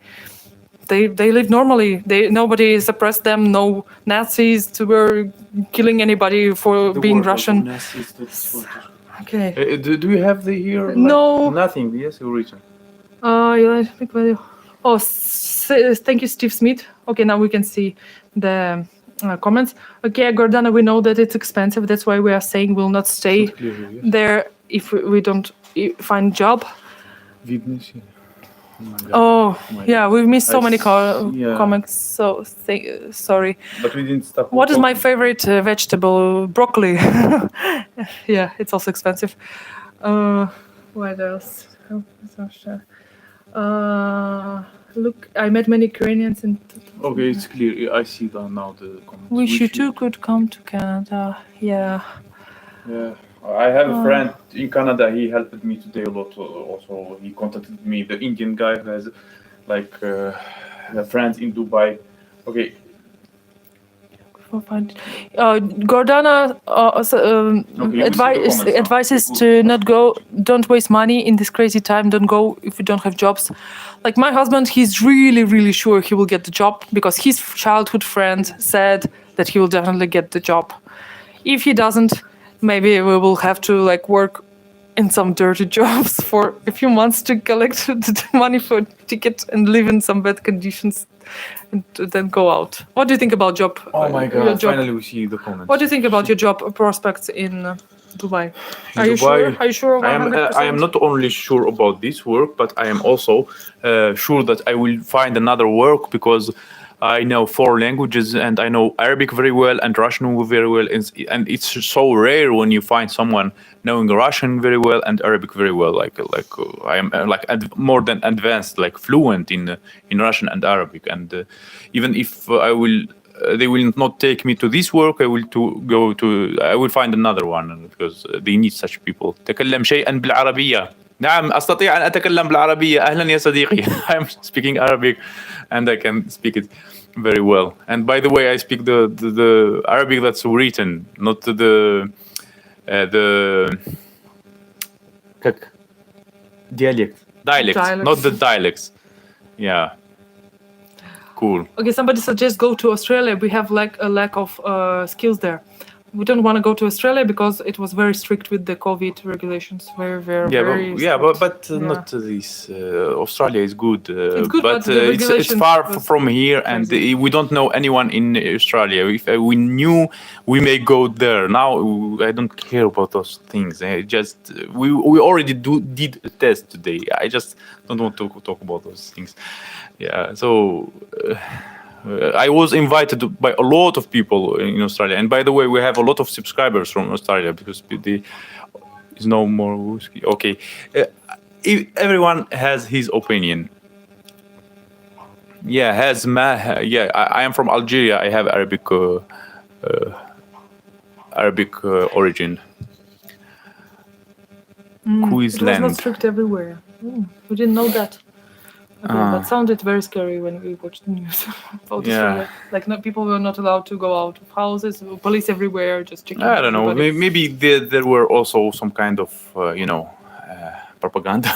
They lived normally. Nobody suppressed them. No Nazis were killing anybody for being Russian. Okay. Do you have the here? Like, no. Nothing. Yes, you're written. Oh, thank you, Steve Smith. Okay, now we can see the comments. Okay, Gordana, we know that it's expensive. That's why we are saying we'll not stay there if we don't find job. Oh, yeah, we've missed so many comments. So sorry. But we didn't stop. What is my favorite vegetable? Broccoli. Yeah, it's also expensive. What else? Look, I met many Ukrainians in. Okay, it's clear. I see now the comments. Wish you too could come to Canada. Yeah. Yeah. I have a friend in Canada. He helped me today a lot. Also, he contacted me. The Indian guy who has like friends in Dubai. Okay. Gordana advises to not go. Don't waste money in this crazy time. Don't go if you don't have jobs. Like my husband, he's really, really sure he will get the job because his childhood friend said that he will definitely get the job. If he doesn't, maybe we will have to like work in some dirty jobs for a few months to collect the money for a ticket and live in some bad conditions and then go out. What do you think about job? Oh my God! Finally, we see the comments. What do you think about your job prospects in Dubai? Are you sure? Are you sure? 100%? I am not only sure about this work, but I am also sure that I will find another work because I know 4 languages and I know Arabic very well and Russian very well, and it's so rare when you find someone knowing Russian very well and Arabic very well. Like I am more than advanced, like fluent in Russian and Arabic. And even if they will not take me to this work, I will find another one because they need such people. تكلم شيئا بالعربية. نعم أستطيع أن أتكلم بالعربية. أهلا يا صديقي. I'm speaking Arabic and I can speak it very well. And by the way, I speak the Arabic that's written, not the dialects, not the dialects. Yeah. Cool. Okay, somebody suggests go to Australia. We have like a lack of skills there. we don't want to go to Australia because it was very strict with the COVID regulations. Very strict. but not this. Australia is good, It's good, but the it's regulations far was from here, and we don't know anyone in Australia. If we knew, we may go there. Now I don't care about those things. We already did a test today. I just don't want to talk about those things. Yeah, so. I was invited by a lot of people in Australia, and by the way, we have a lot of subscribers from Australia because there's no more whiskey. Okay, everyone has his opinion. Yeah, I am from Algeria. I have Arabic origin. Queensland. It was not strict everywhere. We didn't know that. Okay, that sounded very scary when we watched the news about Australia. Like, people were not allowed to go out of houses, police everywhere, just checking. I don't know. Maybe there were also some kind of, propaganda.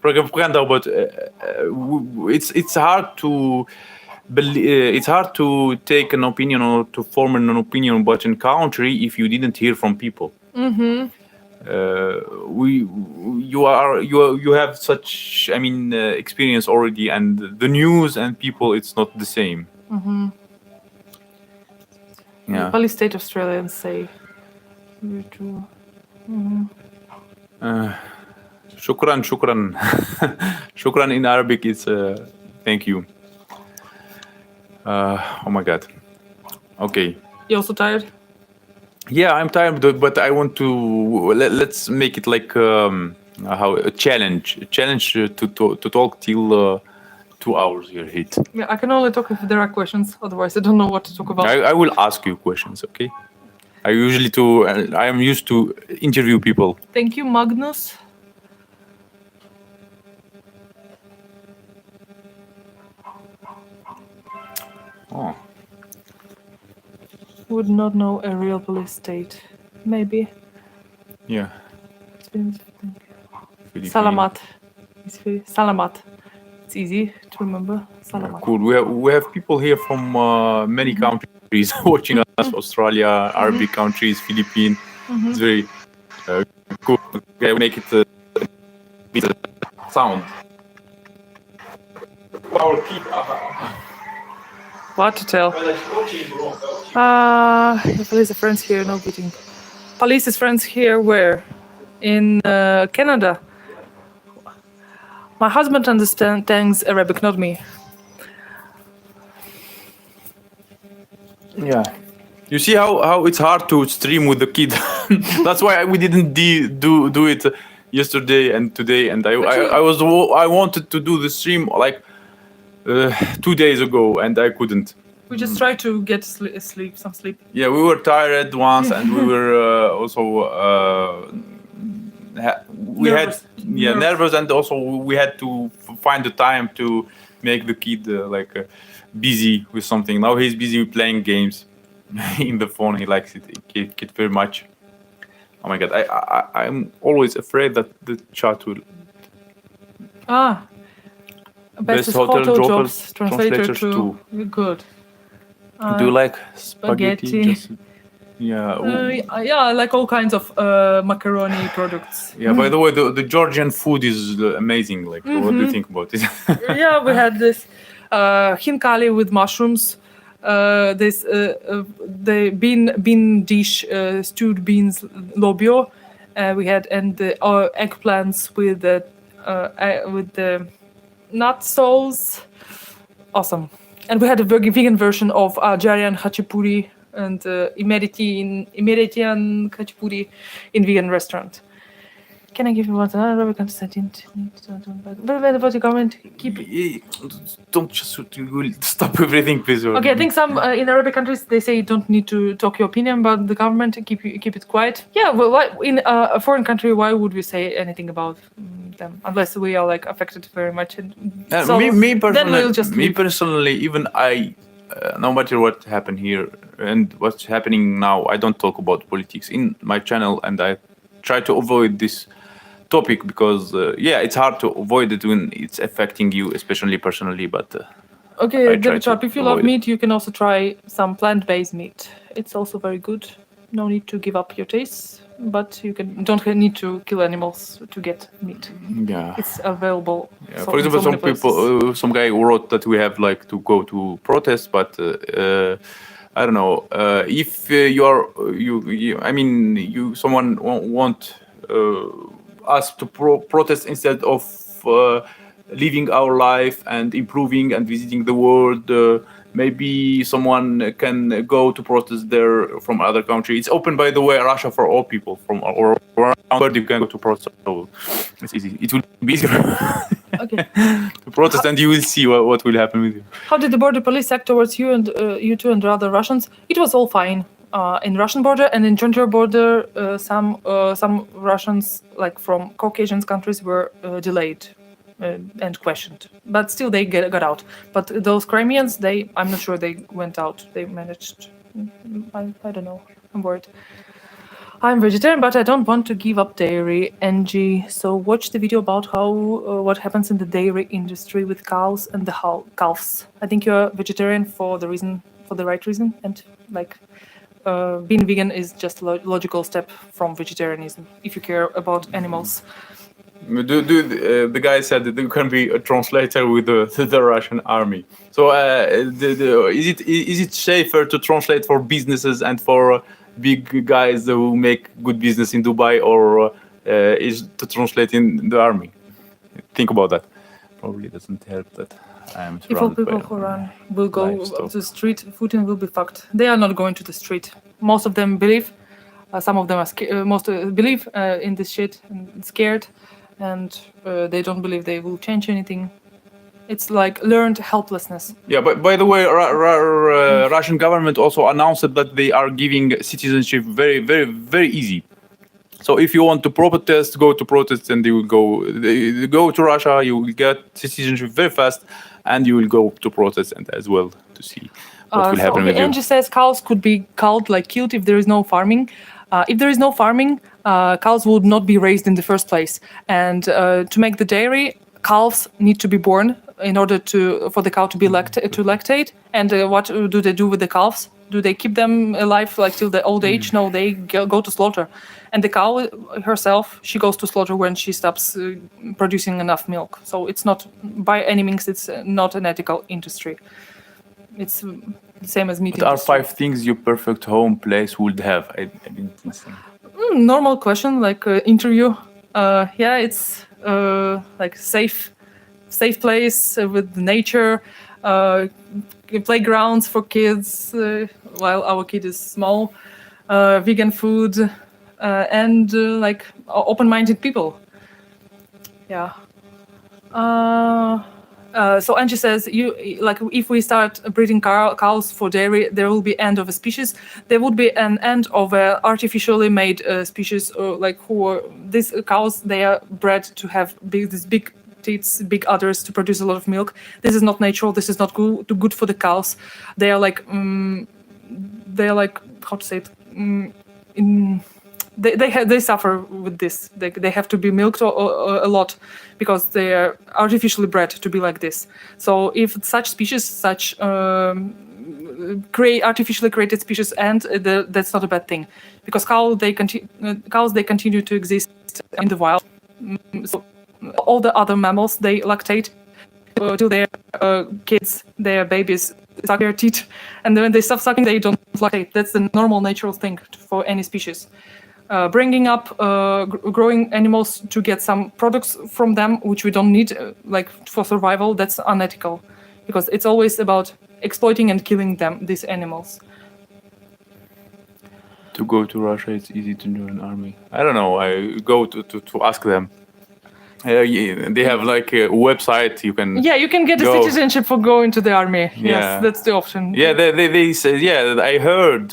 Propaganda, but it's hard to it's hard to take an opinion or to form an opinion about a country if you didn't hear from people. Mm-hmm. You have such experience already, and the news and people, it's not the same. Mm-hmm. Yeah. Police state Australians say mm-hmm. Shukran. Shukran in Arabic is thank you. Oh my god. Okay. You also tired? Yeah, I'm tired, but I want to let's make it like a challenge to talk till 2 hours here. Hit. Yeah, I can only talk if there are questions. Otherwise, I don't know what to talk about. I will ask you questions. Okay. I am used to interview people. Thank you, Magnus. Oh. Would not know a real police state. Maybe. Yeah. Salamat. Salamat. It's easy to remember. Salamat. Yeah, cool. We have people here from many countries watching us. Australia, Arabic countries, Philippines. Mm-hmm. It's very cool. Okay, make it sound. Our kid. What to tell? Police are friends here, no beating. Police is friends here where? In Canada. My husband understands Arabic, not me. Yeah. You see how it's hard to stream with the kid. That's why we didn't do it yesterday and today. And I wanted to do the stream like 2 days ago, and I couldn't. We just tried to get some sleep. Yeah, we were tired once, and we were also nervous, and also we had to find the time to make the kid busy with something. Now he's busy playing games in the phone. He likes it kid very much. Oh my god, I'm always afraid that the chat will. Best hotel jobs translator to good. Do you like spaghetti? Yeah, like all kinds of macaroni products. Yeah. By the way, the Georgian food is amazing. Like, what do you think about it? Yeah, we had this hinkali with mushrooms. This the bean dish, stewed beans lobio. We had the eggplants with the nut soles. Awesome. And we had a vegan version of Algerian khachapuri and Emiratian khachapuri in vegan restaurant. Can I give you one? Arabic consent. But about the comment, don't just stop everything, please. Okay, I think some in Arabic countries they say you don't need to talk your opinion about the government. Keep it quiet. Yeah, well, in a foreign country, why would we say anything about them unless we are like affected very much? Me personally, even I, no matter what happened here and what's happening now, I don't talk about politics in my channel, and I try to avoid this topic because it's hard to avoid it when it's affecting you, especially personally. But okay, if you love meat, you can also try some plant-based meat. It's also very good. no need to give up your tastes, but you don't need to kill animals to get meat. Yeah. It's available. Yeah. For example, some people, some guy wrote that we have like to go to protest, but I don't know if someone want us to protest instead of living our life and improving and visiting the world. Maybe someone can go to protest there from other country. It's open, by the way, Russia for all people from or around the world. You can go to protest. So it's easy. It will be easier Okay. to protest, and you will see what will happen with you. How did the border police act towards you and you two and the other Russians? It was all fine. In Russian border and in Georgia border, some Russians, like from Caucasian countries, were delayed and questioned, but still they got out. But those Crimeans, I'm not sure they went out. They managed. I don't know. I'm worried. I'm vegetarian, but I don't want to give up dairy. Angie, so watch the video about how what happens in the dairy industry with cows and the calves. I think you're vegetarian for the right reason, and like being vegan is just a logical step from vegetarianism if you care about animals. The guy said that you can be a translator with the Russian army. So is it safer to translate for businesses and for big guys who make good business in Dubai, or is to translate in the army? Think about that. Probably doesn't help that I am surrounded if all people who run will go to the street, Putin will be fucked. They are not going to the street. Most of them believe. Some of them are believe in this shit and scared. And they don't believe they will change anything. It's like learned helplessness. Yeah, but by the way, Russian government also announced that they are giving citizenship very, very, very easy. So if you want to protest, go to protest, and you will go to Russia. You will get citizenship very fast, and you will go to protest and as well to see what will happen with you. Angie says cows could be killed if there is no farming. If there is no farming, cows would not be raised in the first place. And to make the dairy, calves need to be born in order for the cow to be lactate. And what do they do with the calves? Do they keep them alive like till the old age? No, they go to slaughter. And the cow herself, she goes to slaughter when she stops producing enough milk. So it's not, by any means, it's not an ethical industry. It's the same as meat. What are 5 things your perfect home place would have? I didn't listen. Normal question, like interview. It's like safe place with nature, playgrounds for kids while our kid is small, vegan food, and like open-minded people. Yeah. So Angie says, if we start breeding cows for dairy, there will be end of a species. There would be an end of a artificially made species, these cows. They are bred to have these big teats, big udders to produce a lot of milk. This is not natural. This is not good for the cows. They are like how to say it. They suffer with this. They have to be milked a lot because they are artificially bred to be like this. So if such species, artificially created species end, that's not a bad thing, because cows they continue to exist in the wild. So all the other mammals, they lactate till their kids, their babies suck their teeth, and then when they stop sucking, they don't lactate. That's the normal, natural thing for any species. Bringing up growing animals to get some products from them which we don't need for survival, that's unethical, because it's always about exploiting and killing these animals. To go to Russia, it's easy to join an army. I don't know. I go to ask them. They have like a website you can. Yeah, you can get a citizenship for going to the army. Yeah. Yes, that's the option. Yeah, they say. Yeah, I heard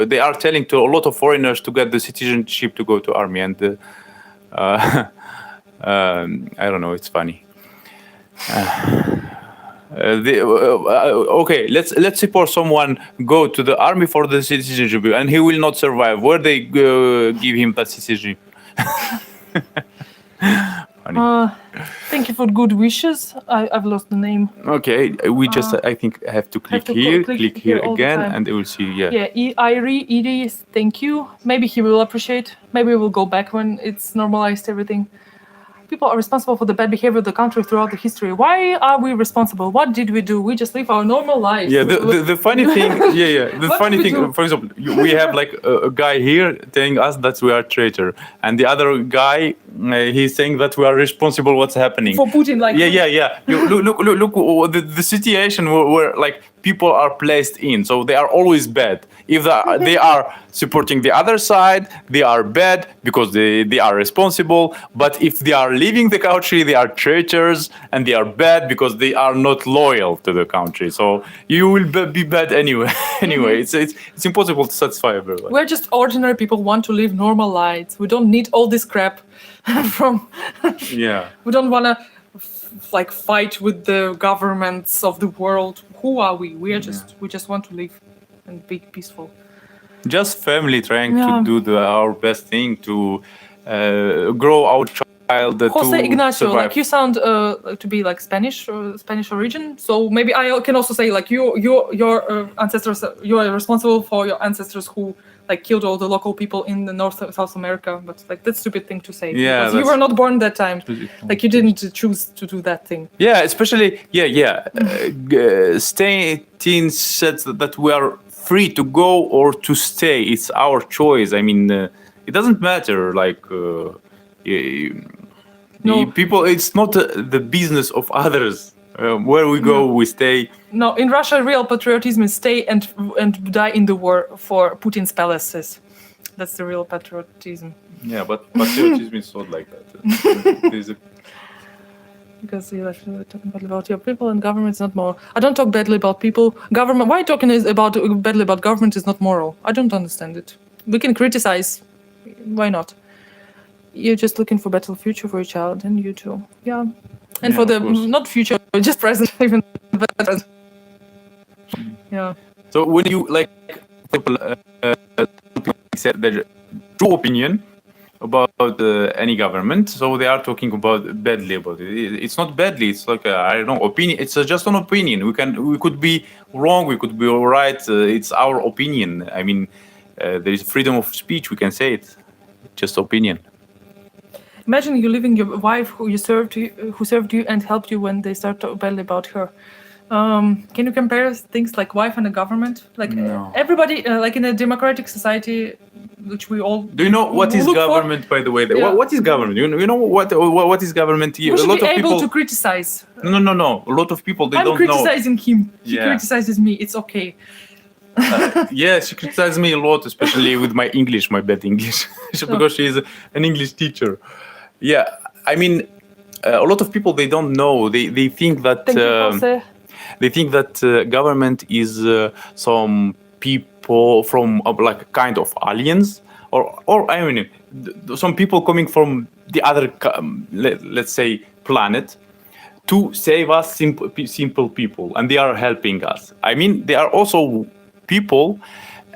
they are telling to a lot of foreigners to get the citizenship to go to army, and I don't know. It's funny. Okay, let's suppose someone go to the army for the citizenship, and he will not survive. Where they give him that citizenship? funny. Thank you for good wishes. I've lost the name. Okay, we just I think have to click click here again, and it will see. Yeah, Iris, thank you. Maybe he will appreciate. Maybe we'll go back when it's normalized everything. People are responsible for the bad behavior of the country throughout the history. Why are we responsible? What did we do? We just live our normal lives. Yeah, the funny thing, the funny thing, for example, we have like a guy here telling us that we are traitor, and the other guy, he's saying that we are responsible what's happening. For Putin, like... Yeah. Look, the situation where like people are placed in, so they are always bad. If they are supporting the other side, they are bad because they are responsible. But if they are leaving the country, they are traitors and they are bad because they are not loyal to the country. So you will be bad anyway. Anyway, it's impossible to satisfy everyone. We're just ordinary people who want to live normal lives. We don't need all this crap from... Yeah. We don't want to like fight with the governments of the world. Who are we? We just want to live and be peaceful. Just family trying to do our best thing to grow our child. Jose to Ignacio, survive. like you sound to be like Spanish or Spanish origin. So maybe I can also say like your ancestors. You are responsible for your ancestors who like killed all the local people in the South America. But like that's a stupid thing to say. Yeah, because you were not born that time. Like you didn't choose to do that thing. Yeah, especially Stalin said that we are free to go or to stay. It's our choice. I mean, it doesn't matter. Like people, it's not the business of others. Where we go, we stay. No, in Russia, real patriotism is stay and die in the war for Putin's palaces. That's the real patriotism. Yeah, but patriotism is not like that. Because you're talking badly about your people and government is not moral. I don't talk badly about people. Government. Why talking badly about government is not moral? I don't understand it. We can criticize. Why not? You're just looking for better future for your child and you too. Yeah. And for the not future, just present, even better. Yeah. So when you like people said their true opinion about any government, so they are talking about badly about it. It's not badly. It's like I don't know, opinion. It's just an opinion. We could be wrong. We could be right. It's our opinion. I mean, there is freedom of speech. We can say it. Just opinion. Imagine you leaving your wife who served you and helped you when they start talking badly about her. Can you compare things like wife and the government? Like everybody, like in a democratic society, which we all do you know what is government? For? By the way, what is government? You know what is government? We should be able to criticize. No. A lot of people they don't know. I'm criticizing him. He criticizes me. It's okay. Yes, she criticizes me a lot, especially with my English, my bad English, because she is an English teacher. Yeah, I mean, a lot of people they don't know. They think that government is some people from like kind of aliens, or I mean, some people coming from the other, let's say, planet, to save us simple people, and they are helping us. I mean, they are also people,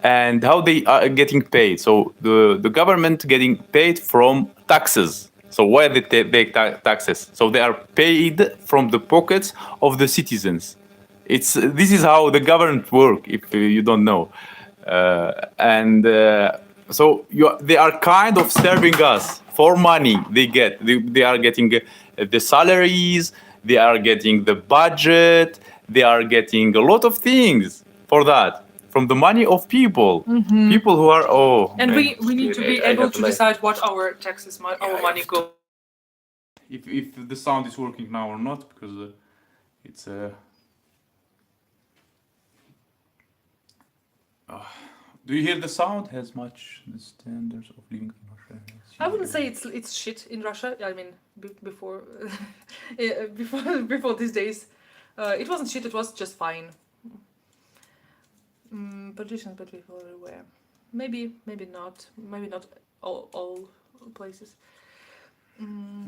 and how they are getting paid. So the government getting paid from taxes. So why they take taxes? So they are paid from the pockets of the citizens. This is how the government work. If you don't know, so they are kind of serving us for money. They are getting the salaries. They are getting the budget. They are getting a lot of things for that. From the money of people, people who are and we need to be able to decide what our taxes, our money go. If the sound is working now or not, because it's do you hear the sound? Has much the standards of living in Russia? I wouldn't say it's shit in Russia. I mean, before these days, it wasn't shit. It was just fine. Politicians, but people everywhere. Maybe not. Maybe not all places.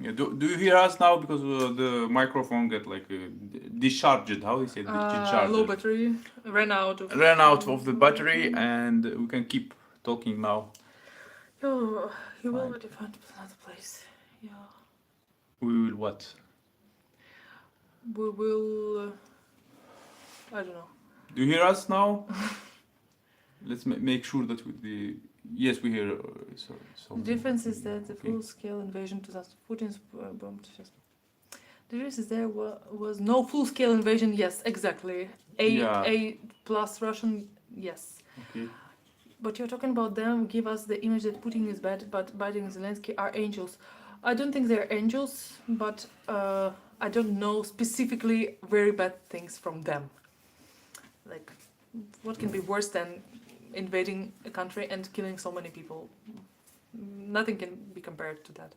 Yeah, do you hear us now? Because the microphone get like discharged. How do you say discharged? Low battery. Ran out of the battery, and we can keep talking now. You will find another place. Yeah. We will what? We will. I don't know. Do you hear us now? Let's make sure that yes, we hear. The difference is that the full-scale invasion to Putin's bombed. The difference is there was no full-scale invasion. Yes, exactly. A plus Russian. Yes. Okay. But you're talking about them. Give us the image that Putin is bad, but Biden and Zelensky are angels. I don't think they're angels, but I don't know specifically very bad things from them. Like, what can be worse than invading a country and killing so many people? Nothing can be compared to that.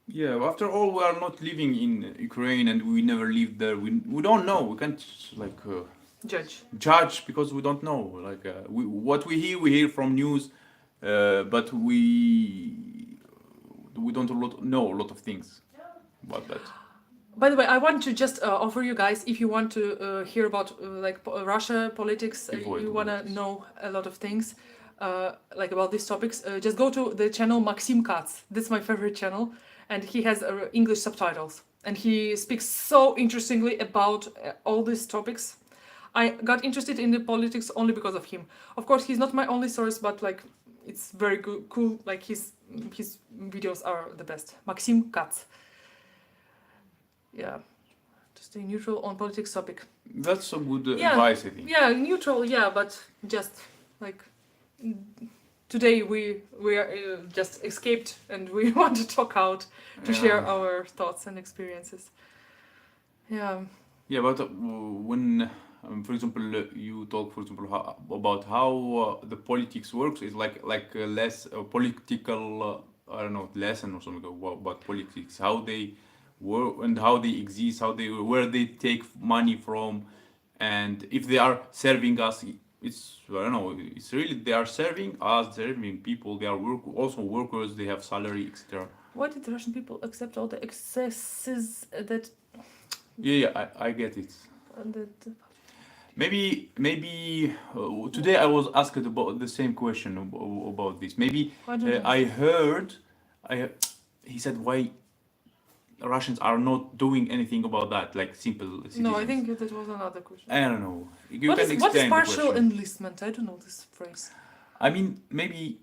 Yeah, after all, we are not living in Ukraine and we never lived there. We don't know. We can't judge because we don't know. Like what we hear from news, but we don't know a lot of things about that. By the way, I want to just offer you guys, if you want to hear about Russia politics, you want to know a lot of things about these topics, just go to the channel Maxim Katz. That's my favorite channel, and he has English subtitles, and he speaks so interestingly about all these topics. I got interested in the politics only because of him. Of course, he's not my only source, but it's very good, cool. Like his videos are the best. Maxim Katz. Yeah, to stay neutral on politics topic. That's a good advice, I think. Yeah, neutral. Yeah, but just today we are just escaped and we want to talk out to share our thoughts and experiences. Yeah. Yeah, but when, for example, you talk, for example, about how the politics works, is like less political, I don't know, lesson or something about politics, how they work and how they exist, where they take money from, and if they are serving us. It's, I don't know, it's really they are serving us, serving people. They are also workers. They have salary, etc. Why did the Russian people accept all the excesses that? Yeah, I get it. Maybe today I was asked about the same question about this. Maybe I heard, he said why Russians are not doing anything about that, like simple citizens. No, I think that was another question. I don't know. What is partial enlistment? I don't know this phrase. I mean, maybe.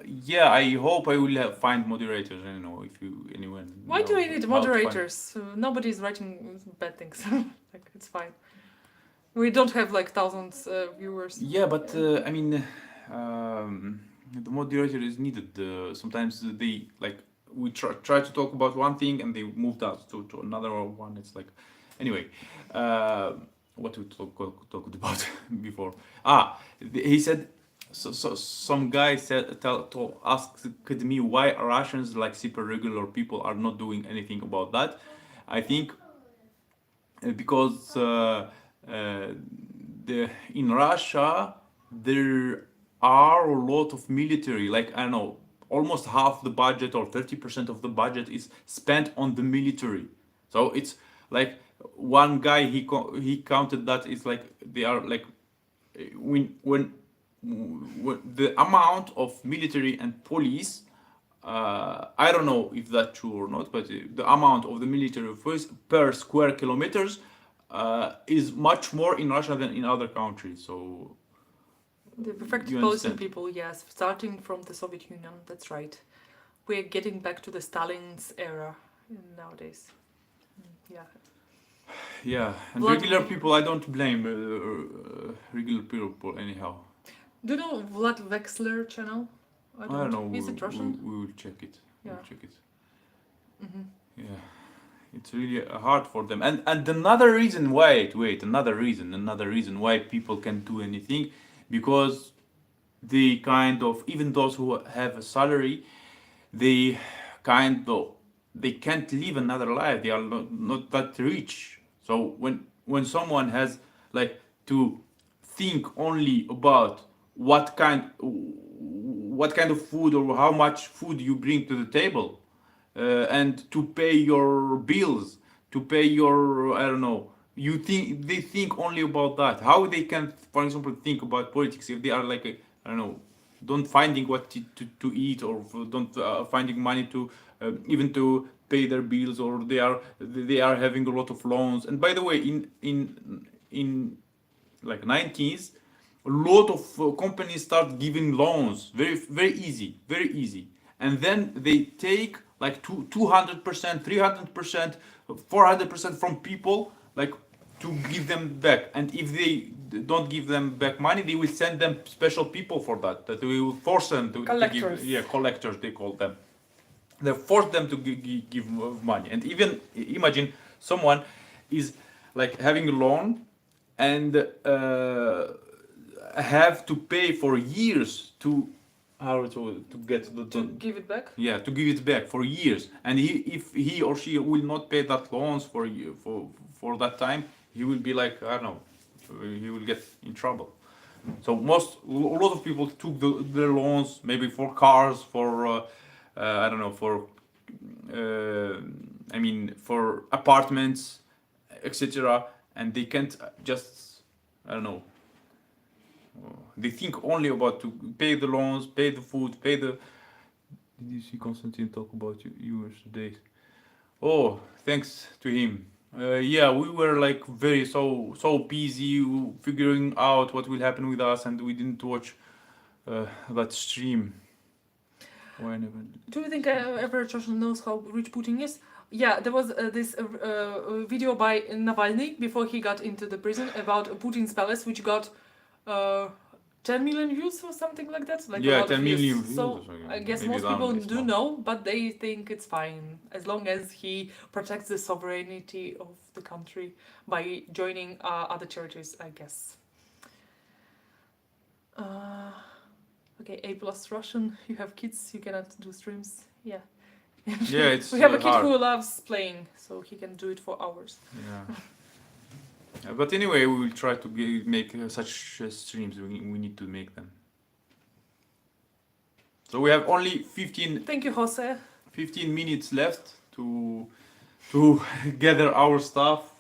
Yeah, I hope I will find moderators. I don't know if anyone. Why do we need moderators? Nobody is writing bad things. It's fine. We don't have thousands viewers. Yeah, but I mean. The moderator is needed. Sometimes they we try to talk about one thing and they moved us to another one. It's anyway. What we talked about before? He said. So some guy asked me why Russians, like super regular people, are not doing anything about that. I think because in Russia there are a lot of military, I don't know, almost half the budget or 30% of the budget is spent on the military. So it's one guy he counted that it's they are when the amount of military and police, I don't know if that's true or not, but the amount of the military per square kilometers is much more in Russia than in other countries. So the perfect Polish people, yes, starting from the Soviet Union, that's right. We're getting back to the Stalin's era nowadays. Yeah. Yeah, and regular people, I don't blame regular people anyhow. Do you know Vlad Wexler channel? I don't know. Is it Russian? We will check it. Yeah. We'll check it. Mm-hmm. Yeah. It's really hard for them. And another reason why, another reason why people can't do anything, because they even those who have a salary, they can't live another life. They are not that rich. So when someone has to think only about what kind of food or how much food you bring to the table, and to pay your bills, to pay your, I don't know, they think only about that. How they can, for example, think about politics if they are I don't know, don't finding what to eat, or don't finding money to even to pay their bills, or they are having a lot of loans. And by the way, in like 90s, a lot of companies start giving loans, very easy, and then they take like 200%, 300%, 400% from people, like to give them back. And if they don't give them back money, they will send them special people for that they will force them to Collectors. give, yeah, collectors they call them. They force them to give money. And even imagine someone is like having a loan and have to pay for years to get to give it back. Yeah, to give it back for years. And if he or she will not pay that loans for that time, he will be like, I don't know, he will get in trouble. So a lot of people took their loans maybe for cars, for I don't know, for I mean for apartments, etc. And they can't just, I don't know, they think only about to pay the loans, pay the food, pay the. Did you see Konstantin talk about you today? Oh, thanks to him. Yeah, we were like very so busy figuring out what will happen with us, and we didn't watch that stream. Do you think average Russian knows how rich Putin is? Yeah, there was this video by Navalny before he got into the prison about Putin's palace, which got 10 million views or something like that. Like, yeah, 10 million views. So I guess most people do know, but they think it's fine as long as he protects the sovereignty of the country by joining other churches, I guess. Okay, A+ Russian. You have kids, you cannot do streams. Yeah. Yeah, it's we have a kid hard. who loves playing, so he can do it for hours. Yeah. But anyway, we will try to make such streams. We need to make them. So we have only 15. Thank you, Jose. 15 minutes left to gather our stuff,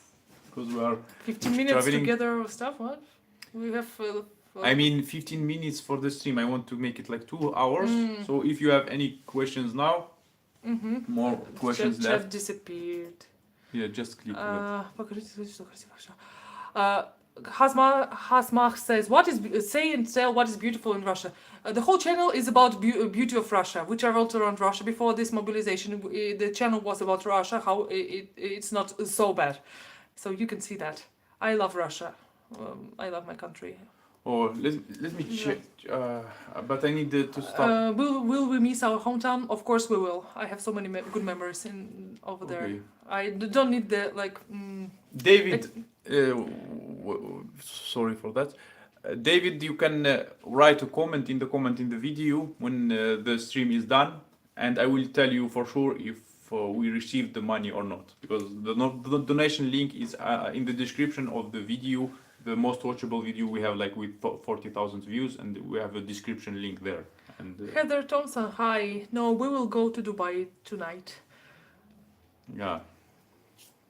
because we are 15 minutes traveling. to gather our stuff. What? We have. I mean, 15 minutes for the stream. I want to make it like 2 hours. So if you have any questions now, more questions left. Chat disappeared. Yeah, just click. Hasmach says, say and tell what is beautiful in Russia. The whole channel is about beauty of Russia. We traveled around Russia before this mobilization. The channel was about Russia, how it's not so bad. So you can see that. I love Russia. I love my country. Oh, let me check. But I need to stop. Will we miss our hometown? Of course we will. I have so many good memories over there. Okay. I don't need the like. David, sorry for that. David, you can write a comment in the video when the stream is done, and I will tell you for sure if we received the money or not, because the donation link is in the description of the video. The most watchable video we have, like with 40,000 views, and we have a description link there. And Heather Thompson, hi. No, we will go to Dubai tonight. Yeah,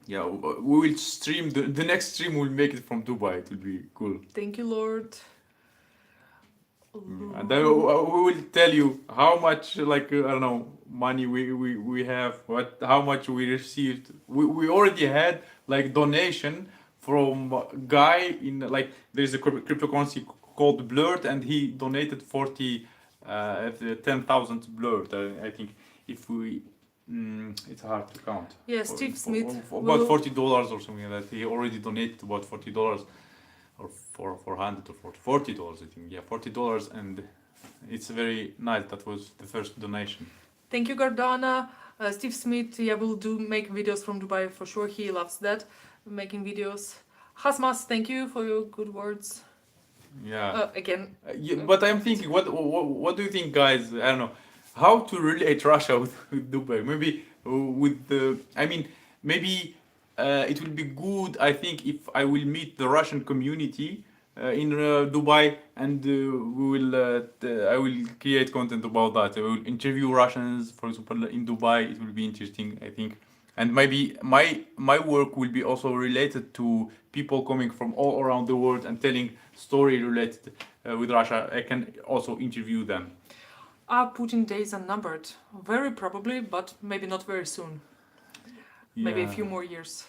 we will stream the next stream. We'll make it from Dubai. It will be cool. Thank you, Lord. And then we will tell you how much, like I don't know, money we have, how much we received. We already had like donation from a guy in, like, there's a cryptocurrency called Blurred, and he donated 10,000 Blurred. I think if we, it's hard to count. Yeah, Steve Smith. About $40 or something like that. He already donated about $40 or $400 or $40, I think. Yeah, $40, and it's very nice. That was the first donation. Thank you, Gardana. Steve Smith, yeah, will make videos from Dubai for sure. He loves that. Making videos. Hasmas, thank you for your good words. Yeah. Again. Yeah, but I'm thinking, what do you think, guys? I don't know how to relate Russia with Dubai. Maybe with the, I mean, maybe it will be good, I think, if I will meet the Russian community in Dubai, and I will create content about that. I will interview Russians, for example, in Dubai. It will be interesting, I think. And maybe my work will be also related to people coming from all around the world and telling story related with Russia. I can also interview them. Are Putin days are numbered? Very probably, but maybe not very soon. Maybe a few more years.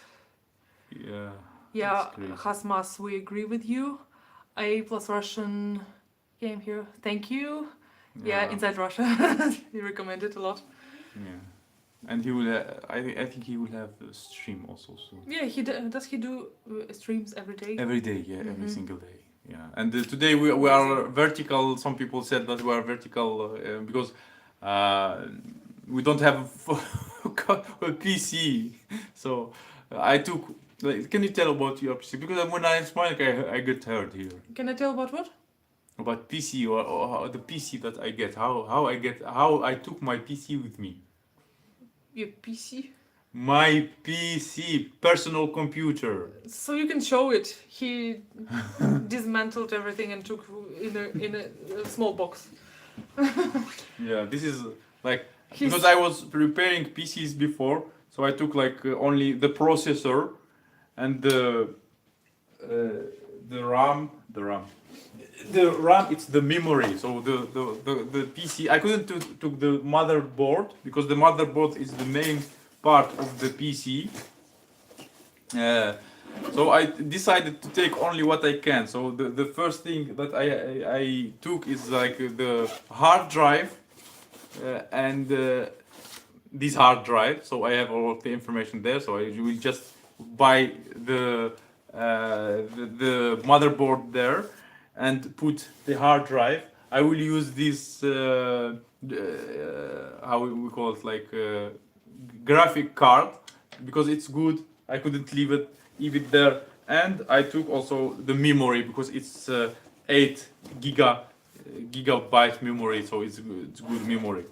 Yeah. Yeah, Hasmas, we agree with you. A plus Russian came here. Thank you. Yeah, inside Russia. He recommended a lot. Yeah. And he will. I think he will have a stream also soon. Yeah, does he do streams every day? Every day, yeah, every single day. Yeah, and today we are vertical. Some people said that we are vertical because we don't have a PC. So I took. Like, can you tell about your PC? Because when I speak, I get hurt here. Can I tell about what? About PC or the PC that I get. How I took my PC with me. Your PC? My PC, personal computer. So you can show it. He dismantled everything and took in a small box. Yeah, this is like because I was preparing PCs before, so I took like only the processor and the RAM. The RAM, it's the memory. So the PC, I couldn't took the motherboard because the motherboard is the main part of the PC. So I decided to take only what I can. So the first thing that I took is like the hard drive and this hard drive. So I have all of the information there. So I will just buy the motherboard there and put the hard drive. I will use this how we call it, like graphic card, because it's good. I couldn't leave it there. And I took also the memory because it's 8 gigabyte memory, so it's good memory.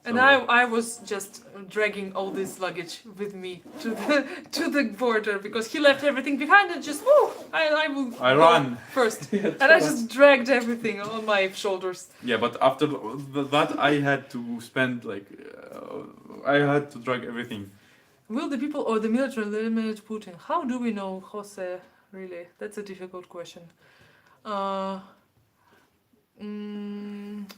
And I was just dragging all this luggage with me to the border because he left everything behind and just I ran first. And I just dragged everything on my shoulders. Yeah, but after that I had to spend like I had to drag everything. Will the people or the military eliminate Putin? How do we know, Jose? Really, that's a difficult question.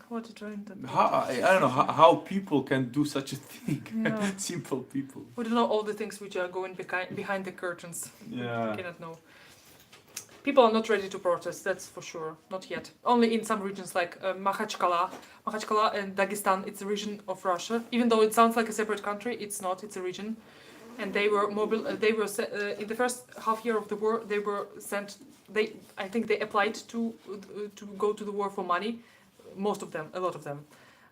What to try and I don't know how people can do such a thing. Yeah. Simple people. We don't know all the things which are going behind the curtains. Yeah. We cannot know. People are not ready to protest, that's for sure. Not yet. Only in some regions like Makhachkala and Dagestan. It's a region of Russia. Even though it sounds like a separate country, it's not. It's a region. And they were mobile. They were in the first half year of the war. They were sent. I think they applied to go to the war for money. Most of them, a lot of them.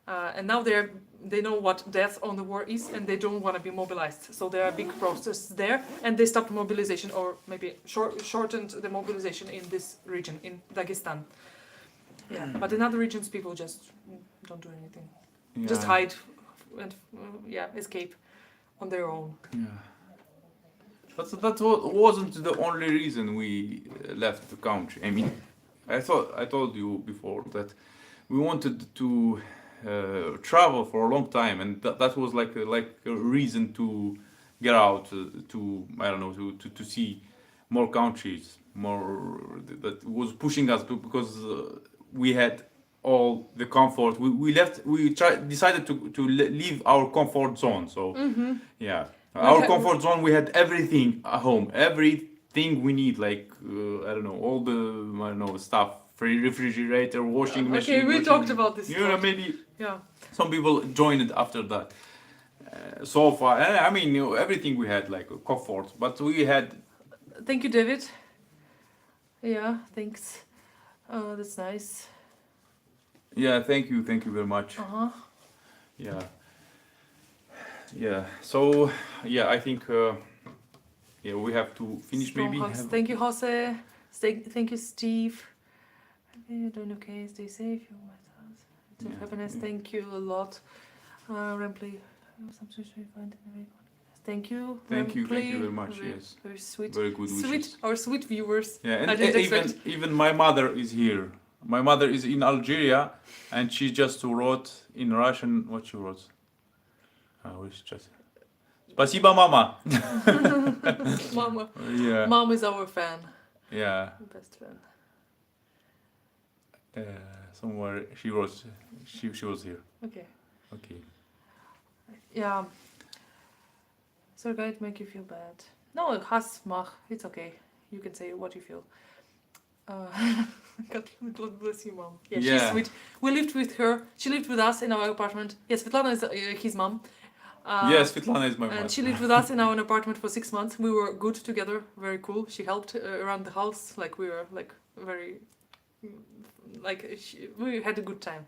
And now they know what death on the war is, and they don't want to be mobilized. So there are big protests there, and they stopped mobilization, or maybe shortened the mobilization in this region, in Dagestan. Yeah, but in other regions, people just don't do anything. Yeah. Just hide and escape on their own. Yeah. That wasn't the only reason we left the country. I mean, I told you before that we wanted to travel for a long time, and that was like a reason to get out, to I don't know, to see more countries, more that was pushing us because we had all the comfort. We decided to leave our comfort zone. So yeah, our comfort zone. We had everything at home, everything we need, like I don't know, all the stuff. Free refrigerator, washing machine. Okay, we talked about this. You know, maybe yeah. Some people joined it after that. So far, I mean, everything we had, like comfort, but we had. Thank you, David. Yeah, thanks. That's nice. Yeah, thank you very much. Yeah. So I think we have to finish. Maybe. Thank you, Jose. Thank you, Steve. You're doing okay. Stay safe. You're happiness. Thank you a lot. Ramply. Thank you. Thank you very much. Yes. Very sweet. Very good wishes. Our sweet viewers. Yeah, and even my mother is here. My mother is in Algeria, and she just wrote in Russian what she wrote. Спасибо, mama. Mama. Yeah. Mom is our fan. Yeah. Best fan. Somewhere she was here. Okay. Okay. Yeah. So going to make you feel bad. No, has mach. It's okay. You can say what you feel. God bless you, mom. Yeah, Yeah. she's sweet. We lived with her. She lived with us in our apartment. Yes, Svetlana is his mom. Yes, Svetlana is my And mom. she lived with us in our apartment for 6 months. We were good together, very cool. She helped around the house, like we were like very, we had a good time.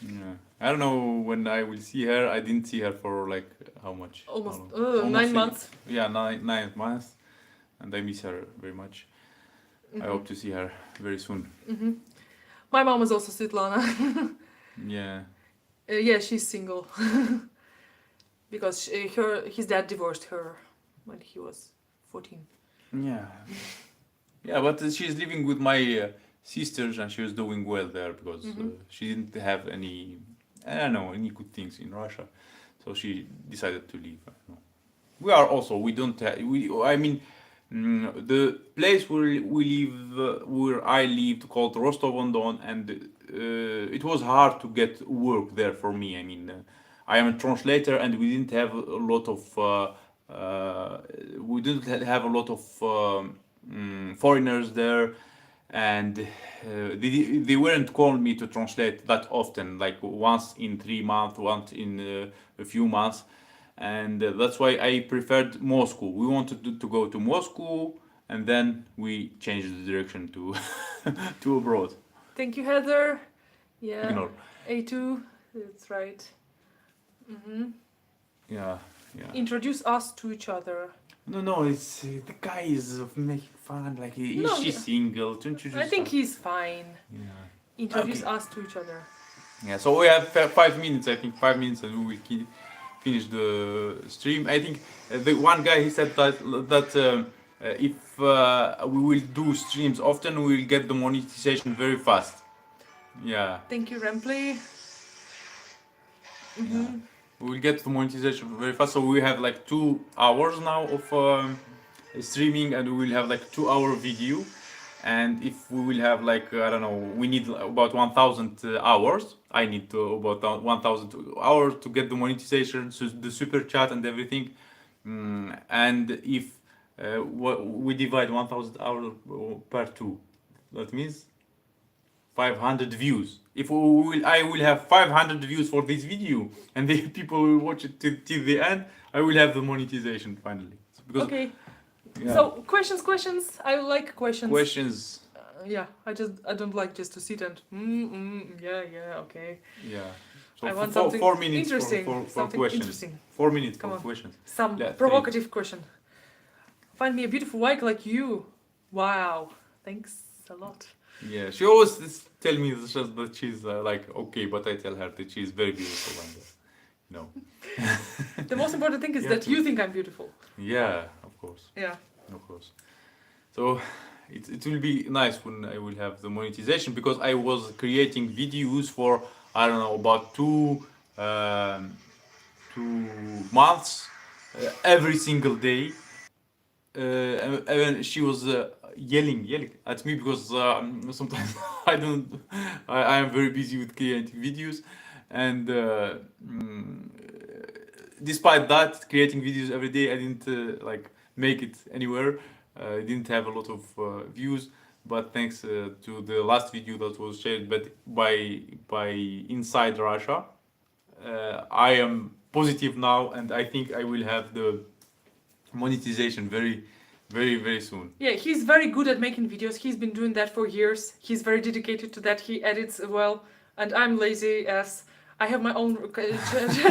Yeah. I don't know when I will see her. I didn't see her for like how much? Almost, How long? 9 months. Yeah, 9 months, and I miss her very much. I hope to see her very soon. My mom is also Svetlana. Yeah. Yeah, she's single. Because his dad divorced her when he was 14. Yeah. Yeah, but she's living with my sisters and she was doing well there because she didn't have any, I don't know, any good things in Russia. So she decided to leave. I don't know. We are also, we don't have, I mean, the place where we live, where I lived, called Rostov-on-Don, and it was hard to get work there for me. I mean, I am a translator, and we didn't have a lot of foreigners there, and they weren't calling me to translate that often, like once in 3 months, once in a few months. And that's why I preferred Moscow. We wanted to go to Moscow, and then we changed the direction to to abroad. Thank you, Heather. Yeah. Ignore. A2, that's right. Yeah. Introduce us to each other. No, it's the guy is making fun. Like she's single. To introduce I think us. he's fine. Yeah. Introduce us to each other. Yeah. So we have 5 minutes. I think 5 minutes, and we will finish the stream. I think the one guy he said that if we will do streams often, we will get the monetization very fast. Yeah. Thank you, Rempley. Yeah. We will get the monetization very fast. So we have like 2 hours now of streaming, and we will have like 2-hour video. And if we will have like I don't know, we need about 1,000 hours. I need about 1,000 hours to get the monetization, so the super chat and everything. And if we divide 1,000 hours per 2, that means 500 views. If I will have 500 views for this video, and the people will watch it till the end, I will have the monetization finally. Because, Okay. yeah. So questions. I like questions. Questions. Yeah, I don't like just to sit and yeah, okay. Yeah. So I want 4 minutes interesting, for something questions. interesting. 4 minutes Come for on. questions. Some Yeah, provocative question. Find me a beautiful wife like you. Wow, thanks a lot. Yeah, she always tell me that she's like okay, but I tell her that she's very beautiful and no. The most important thing is Yeah. that you think I'm beautiful. Yeah, of course. Yeah. Of course. So it will be nice when I will have the monetization, because I was creating videos for I don't know about 2 months every single day. And she was yelling at me because sometimes I am very busy with creating videos, and despite that, creating videos every day, I didn't like make it anywhere. I didn't have a lot of views, but thanks to the last video that was shared by Inside Russia, I am positive now, and I think I will have the monetization very, very, very soon. Yeah, he's very good at making videos. He's been doing that for years. He's very dedicated to that. He edits well, and I'm lazy as I have my own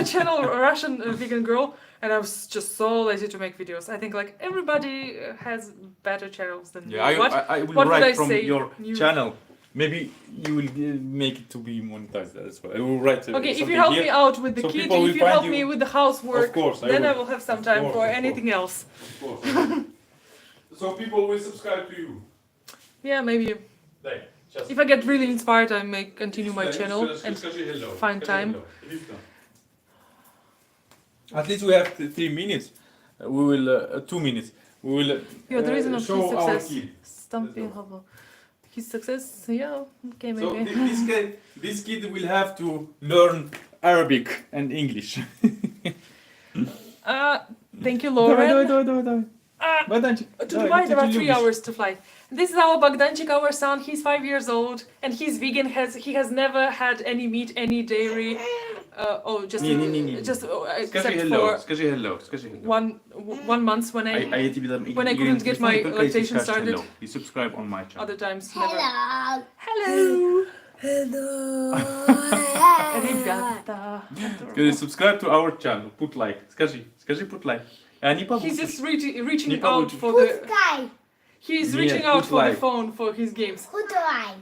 channel, Russian vegan girl, and I was just so lazy to make videos. I think like everybody has better channels than me. I will what write would I from say? your channel. Maybe you will make it to be monetized as well. I will write. Okay, if you help me out with the so kid, people if will you help find me you- with the housework, Of course, then I will. will have some Of time course, for of anything else. Of course. So people will subscribe to you. Yeah, maybe. Like, just If I get really inspired, I may continue my channel and hello. find time. At least we have 3 minutes. we will 2 minutes. We will The reason of his show our success. kid. Stamping hobo. His success, yeah, okay, So maybe. this kid will have to learn Arabic and English. Thank you, Lauren. Давай. Богданчик, To Dubai, there are 3 hours to fly. This is our Bogdanchik, our son. He's 5 years old, and he's vegan. He has never had any meat, any dairy. Just Скажи except hello. for Скажи hello. Скажи hello. one month when I я тебе дам couldn't get my lactation started. Hello. You subscribe on my channel. Other times never. Hello. Hello. Ребята. Скажи subscribe to our channel. Put like. Скажи put like. Не He's получится. just reaching Не out получится. for the. Guy. He's Нет, reaching out put for the like. phone for his games. Who do I?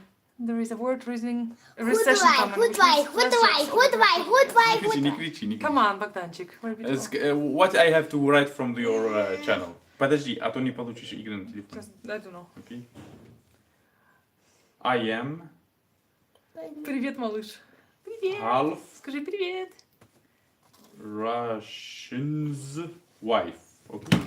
There is a word recession Who coming. do I? Не кричи. Come on, Bogdanchik. Where we go? What I have to write from your channel? Подожди, а то не получишь игры на телефоне. Just, I don't know. Okay. I am Привет, малыш. Привет. half Скажи привет. Russian's wife. Okay.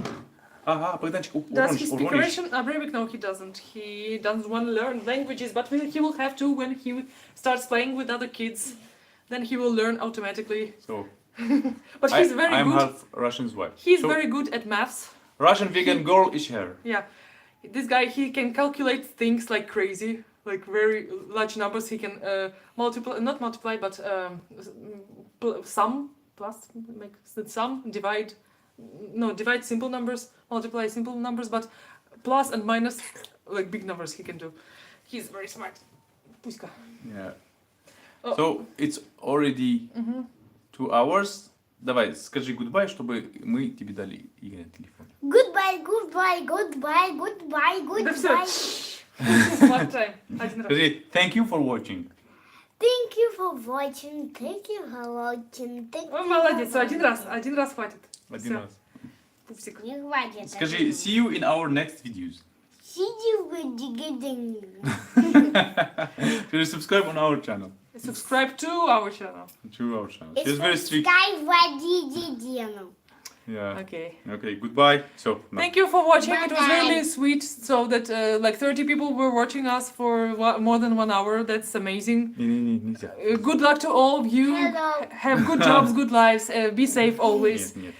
Ага, Богданчик, Does he speak Russian? Arabic? No, he doesn't. He doesn't want to learn languages, but he will have to when he starts playing with other kids. Then he will learn automatically. So, But he's very I'm good. half Russian's wife. He's So, very good at maths. Russian vegan girl is here. Yeah, this guy, he can calculate things like crazy, like very large numbers. He can not multiply, but sum, plus, make the sum, divide simple numbers, multiply simple numbers, but plus and minus, like big numbers he can do. He's very smart. Puська. Yeah. Oh. So, it's already 2 hours. Давай, скажи goodbye, чтобы мы тебе дали игры на телефон. Goodbye. Да все. One time. Один раз. Скажи, thank you for watching. Thank you for watching. Ой, молодец, один раз хватит. Один Всё. раз. Пупсик. Не хватит. Скажи, see you in our next videos. Скажи, subscribe on our channel. Subscribe to our channel. To our channel. She's very strict. Yeah. Okay. Okay, goodbye. So, no. Thank you for watching. It was Bye-bye. really sweet. So that like 30 people were watching us for more than 1 hour. That's amazing. Нельзя. Good luck to all of you. Hello. Have good jobs, good lives. Be safe always. Нет.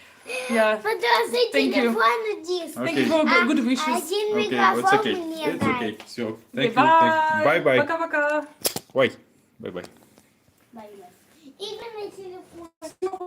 Yeah. Подожди, Thank you. телефон здесь. Thank you for good wishes. Один Okay, it's микрофон okay. мне It's дай. okay. Все. Thank you. Bye. Bye bye. Пока-пока. Bye. Bye bye. Бай-бай. Игры на телефон.